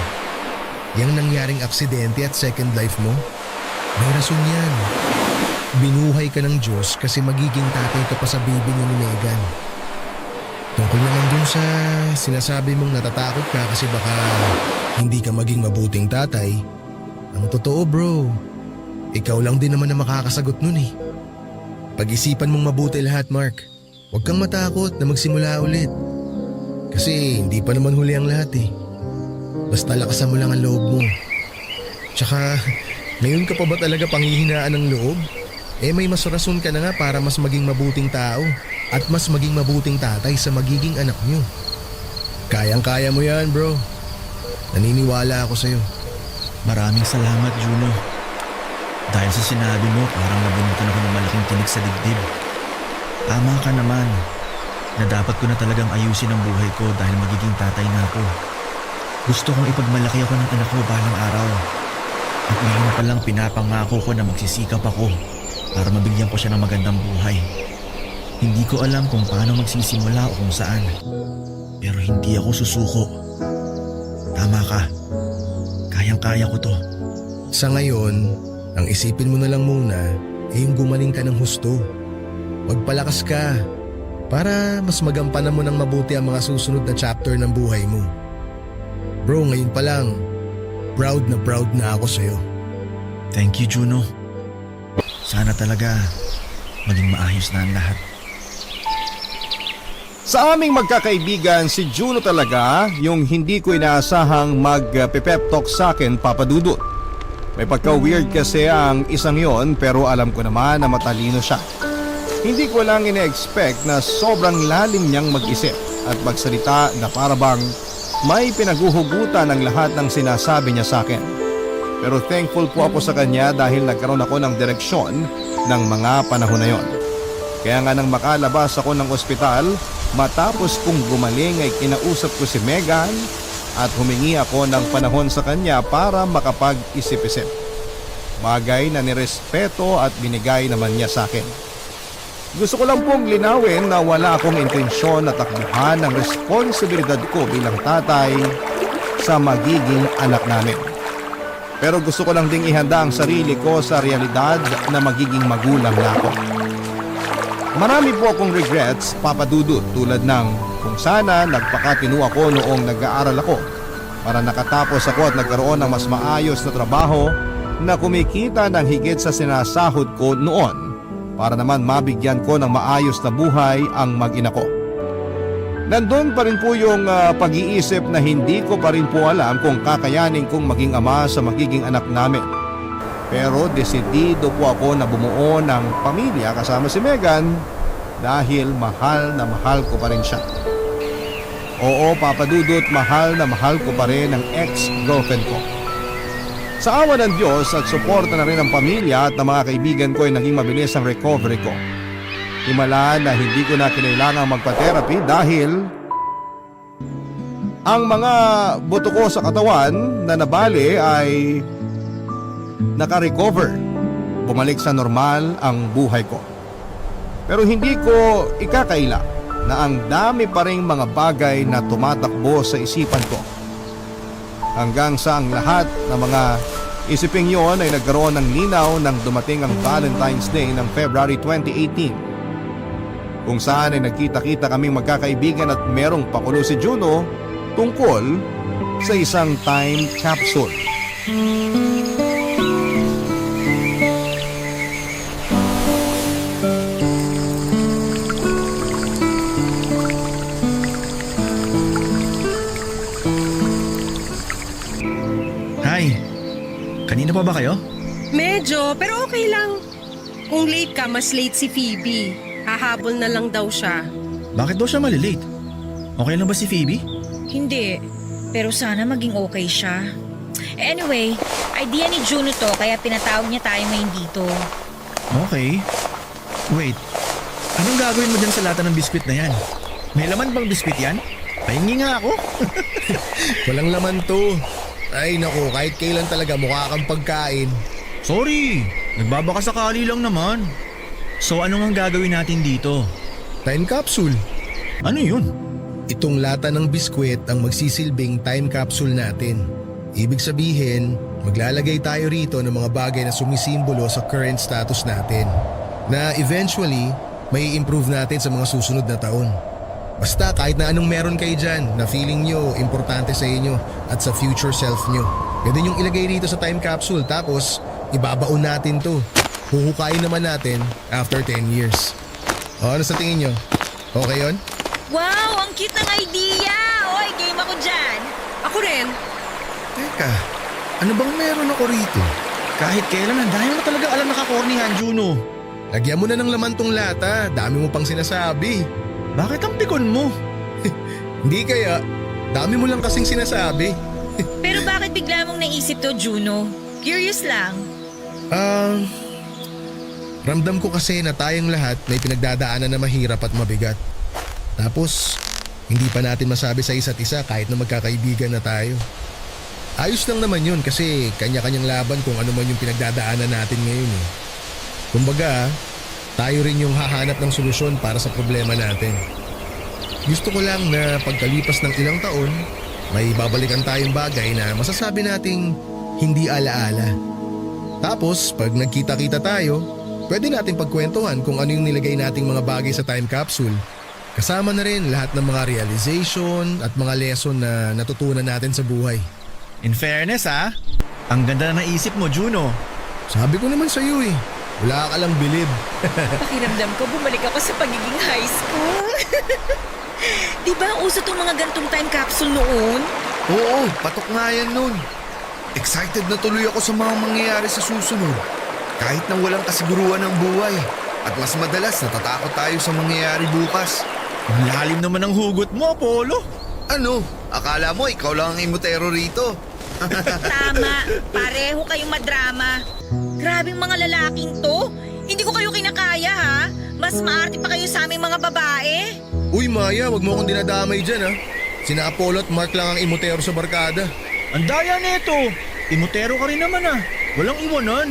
Yang nangyaring aksidente at second life mo, may rason yan. Binuhay ka ng Diyos kasi magiging tatay ka pa sa baby niyo ni Megan. Tungkol naman dun sa sinasabi mong natatakot ka kasi baka hindi ka maging mabuting tatay, ang totoo bro, ikaw lang din naman na makakasagot nun eh. Pag-isipan mong mabuti lahat, Mark. Huwag kang matakot na magsimula ulit. Kasi hindi pa naman huli ang lahat eh. Basta lakasan mo lang ang loob mo. Tsaka, ngayon ka pa ba talaga panghihinaan ng loob? Eh may mas rason ka na nga para mas maging mabuting tao at mas maging mabuting tatay sa magiging anak niyo. Kayang-kaya mo yan bro. Naniniwala ako sa'yo. Maraming salamat, Juno. Dahil sa sinabi mo, parang nabunutan ako ng malaking tinik sa dibdib. Tama ka naman. na dapat ko na talagang ayusin ang buhay ko dahil magiging tatay na ako. Gusto kong ipagmalaki ako ng anak ko balang araw. At ngayon pa lang pinapangako ko na magsisikap ako para mabigyan ko siya ng magandang buhay. Hindi ko alam kung paano magsisimula o kung saan. Pero hindi ako susuko. Tama ka. Kayang-kaya ko to. Sa ngayon, ang isipin mo na lang muna ay yung gumaling ka ng husto. Magpalakas ka para mas magampanan mo ng mabuti ang mga susunod na chapter ng buhay mo. Bro, ngayon pa lang, proud na ako sa'yo. Thank you, Juno. Sana talaga maging maayos na ang lahat. Sa aming magkakaibigan, si Juno talaga yung hindi ko inaasahang mag-pep talk sa akin, Papa Dudut. May pagka-weird kasi ang isang yon pero alam ko naman na matalino siya. Hindi ko lang ina-expect na sobrang lalim niyang mag-isip at magsalita na para bang may pinaguhugutan ng lahat ng sinasabi niya sa akin. Pero thankful po ako sa kanya dahil nagkaroon ako ng direksyon ng mga panahon na yon. Kaya nga nang makalabas ako ng ospital, matapos kong gumaling ay kinausap ko si Megan at humingi ako ng panahon sa kanya para makapag-isip-isip. Bagay na nirespeto at binigay naman niya sa akin. Gusto ko lang pong linawin na wala akong intensyon na takbuhan ng responsibilidad ko bilang tatay sa magiging anak namin. Pero gusto ko lang ding ihanda ang sarili ko sa realidad na magiging magulang na ako. Marami po akong regrets, Papa Dudut, tulad ng kung sana nagpakatino ako noong nag-aaral ako para nakatapos ako at nagkaroon ng mas maayos na trabaho na kumikita ng higit sa sinasahod ko noon para naman mabigyan ko ng maayos na buhay ang mag-ina ko. Nandun pa rin po yung pag-iisip na hindi ko pa rin po alam kung kakayanin kong maging ama sa magiging anak namin. Pero desidido po ako na bumuo ng pamilya kasama si Megan dahil mahal na mahal ko pa rin siya. Oo, Papa Dudut, mahal na mahal ko pa rin ang ex-girlfriend ko. Sa awa ng Diyos at suporta na rin ng pamilya at ng mga kaibigan ko ay naging mabilis ang recovery ko. Himala na hindi ko na kinailangang magpa-therapy dahil ang mga buto ko sa katawan na nabali ay naka-recover. Bumalik sa normal ang buhay ko. Pero hindi ko ikakaila na ang dami pa ring mga bagay na tumatakbo sa isipan ko. Hanggang sa ang lahat ng mga isiping yon ay nagkaroon ng linaw nang dumating ang Valentine's Day ng February 2018. Kung saan ay nagkita-kita kaming magkakaibigan at merong pakulo si Juno tungkol sa isang time capsule. Hi! Kanina pa ba kayo? Medyo, pero okay lang. Kung late ka, mas late si Phoebe. Hahabol na lang daw siya. Bakit daw siya malilate? Okay lang ba si Phoebe? Hindi. Pero sana maging okay siya. Anyway, idea ni Juno to kaya pinatawag niya tayo ngayon dito. Okay. Wait. Anong gagawin mo dyan sa lata ng biskwit na yan? May laman bang biskwit yan? Pahingi nga ako. Walang laman to. Ay naku, kahit kailan talaga mukha kang pagkain. Sorry. Nagbabaka sakali lang naman. So ano ang gagawin natin dito? Time capsule. Ano yun? Itong lata ng biskwit ang magsisilbing time capsule natin. Ibig sabihin, maglalagay tayo rito ng mga bagay na sumisimbolo sa current status natin na eventually may improve natin sa mga susunod na taon. Basta kahit na anong meron kayo dyan na feeling nyo importante sa inyo at sa future self nyo, pwede nyong ilagay rito sa time capsule tapos ibabaon natin to. Huhukayin naman natin after 10 years. O ano sa tingin nyo? Okay yun? Wow, ang cute ng idea! Oy, game ako dyan! Ako rin. Teka, ano bang meron ako rito? Kahit kailan, ang dami mo talaga alam nakakornihan, Juno. Lagyan mo na ng laman tong lata, dami mo pang sinasabi. Bakit ang pikon mo? Hindi kaya, dami mo lang kasing sinasabi. Pero bakit bigla mong naisip to, Juno? Curious lang. Ramdam ko kasi na tayong lahat may pinagdadaanan na mahirap at mabigat. Tapos, hindi pa natin masabi sa isa't isa kahit na magkakaibigan na tayo. Ayos lang naman yun kasi kanya-kanyang laban kung ano man yung pinagdadaanan natin ngayon eh. Kumbaga, tayo rin yung hahanap ng solusyon para sa problema natin. Gusto ko lang na pagkalipas ng ilang taon, may babalikan tayong bagay na masasabi nating hindi alaala. Tapos, pag nagkita-kita tayo, pwede nating pagkwentuhan kung ano yung nilagay nating mga bagay sa time capsule. Kasama na rin lahat ng mga realization at mga lesson na natutunan natin sa buhay. In fairness ang ganda na naisip mo, Juno. Sabi ko naman sa'yo eh, wala ka lang bilib. Pakiramdam ko, bumalik ako sa pagiging high school. Di ba uso tong mga gantong time capsule noon? Oo, patok nga yan nun. Excited na tuloy ako sa mga mangyayari sa susunod. Kahit nang walang kasiguruhan ng buhay. At mas madalas natatakot tayo sa mangyayari bukas. Ang lalim naman ng hugot mo, Apollo. Ano? Akala mo ikaw lang ang imutero rito? Tama, pareho kayong madrama. Grabing mga lalaking to. Hindi ko kayo kinakaya ha. Mas maarte pa kayo sa aming mga babae. Uy Maya, wag mo akong dinadamay dyan ha. Sina Apollo at Mark lang ang imutero sa barkada. Ang daya nito. Imutero ka rin naman Walang iwanan.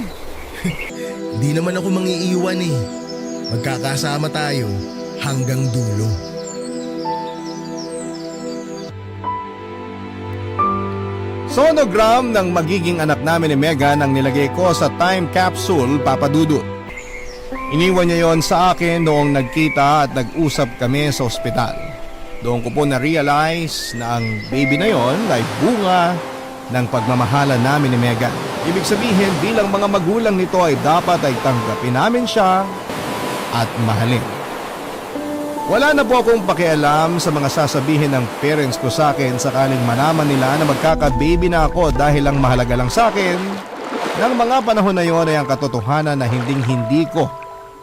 Hindi naman ako mangiiwan eh. Magkakasama tayo hanggang dulo. Sonogram ng magiging anak namin ni Megan ang nilagay ko sa time capsule, Papa Dudut. Iniwan niya yon sa akin noong nagkita at nag-usap kami sa ospital. Doon ko po na-realize na ang baby na yon ay bunga ng pagmamahalan namin ni Megan. Ibig sabihin bilang mga magulang nito ay dapat ay tanggapin namin siya at mahalin. Wala na po akong pakialam sa mga sasabihin ng parents ko sa akin sakaling malaman nila na magkaka-baby na ako dahil ang mahalaga lang sa akin ng mga panahon na yon ay ang katotohanan na hindi ko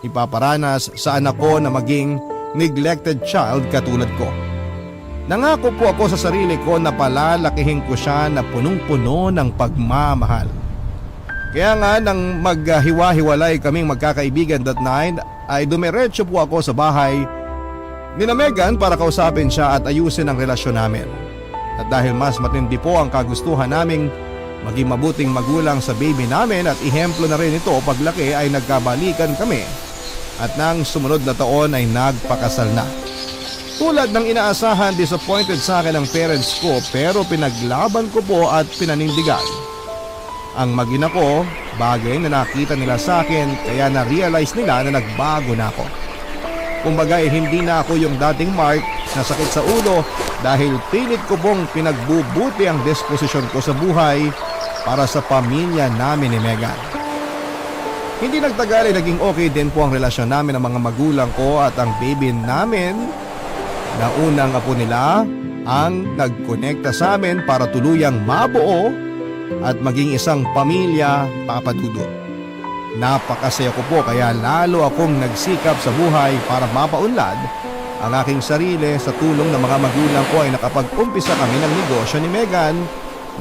ipaparanas sa anak ko na maging neglected child katulad ko. Nangako po ako sa sarili ko na palalakihin ko siya na punong-puno ng pagmamahal. Kaya nga nang maghiwa-hiwalay kaming magkakaibigan that night ay dumiretso po ako sa bahay ni na Megan para kausapin siya at ayusin ang relasyon namin. At dahil mas matindi po ang kagustuhan naming maging mabuting magulang sa baby namin at ihemplo na rin ito paglaki ay nagkabalikan kami at nang sumunod na taon ay nagpakasal na. Tulad ng inaasahan, disappointed sa akin ang parents ko pero pinaglaban ko po at pinanindigan ang mag-ina ko, bagay na nakita nila sa akin kaya na-realize nila na nagbago na ako. Kumbaga hindi na ako yung dating Mark na sakit sa ulo dahil pilit ko pong pinagbubuti ang disposisyon ko sa buhay para sa pamilya namin ni Megan. Hindi nagtagal ay naging okay din po ang relasyon namin ng mga magulang ko at ang baby namin na unang apo nila ang nagkonekta sa amin para tuluyang mabuo at maging isang pamilya, Papa Dudut. Napakasaya ko po kaya lalo akong nagsikap sa buhay para mapaunlad ang aking sarili. Sa tulong ng mga magulang ko ay nakapag-umpisa kami ng negosyo ni Megan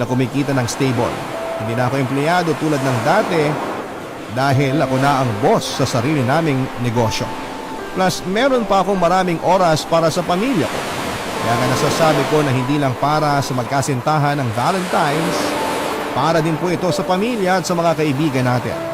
na kumikita ng stable. Hindi na ako empleyado tulad ng dati dahil ako na ang boss sa sarili naming negosyo. Plus meron pa akong maraming oras para sa pamilya ko. Kaya nga nasasabi ko na hindi lang para sa magkasintahan ng Valentine's, para din po ito sa pamilya at sa mga kaibigan natin.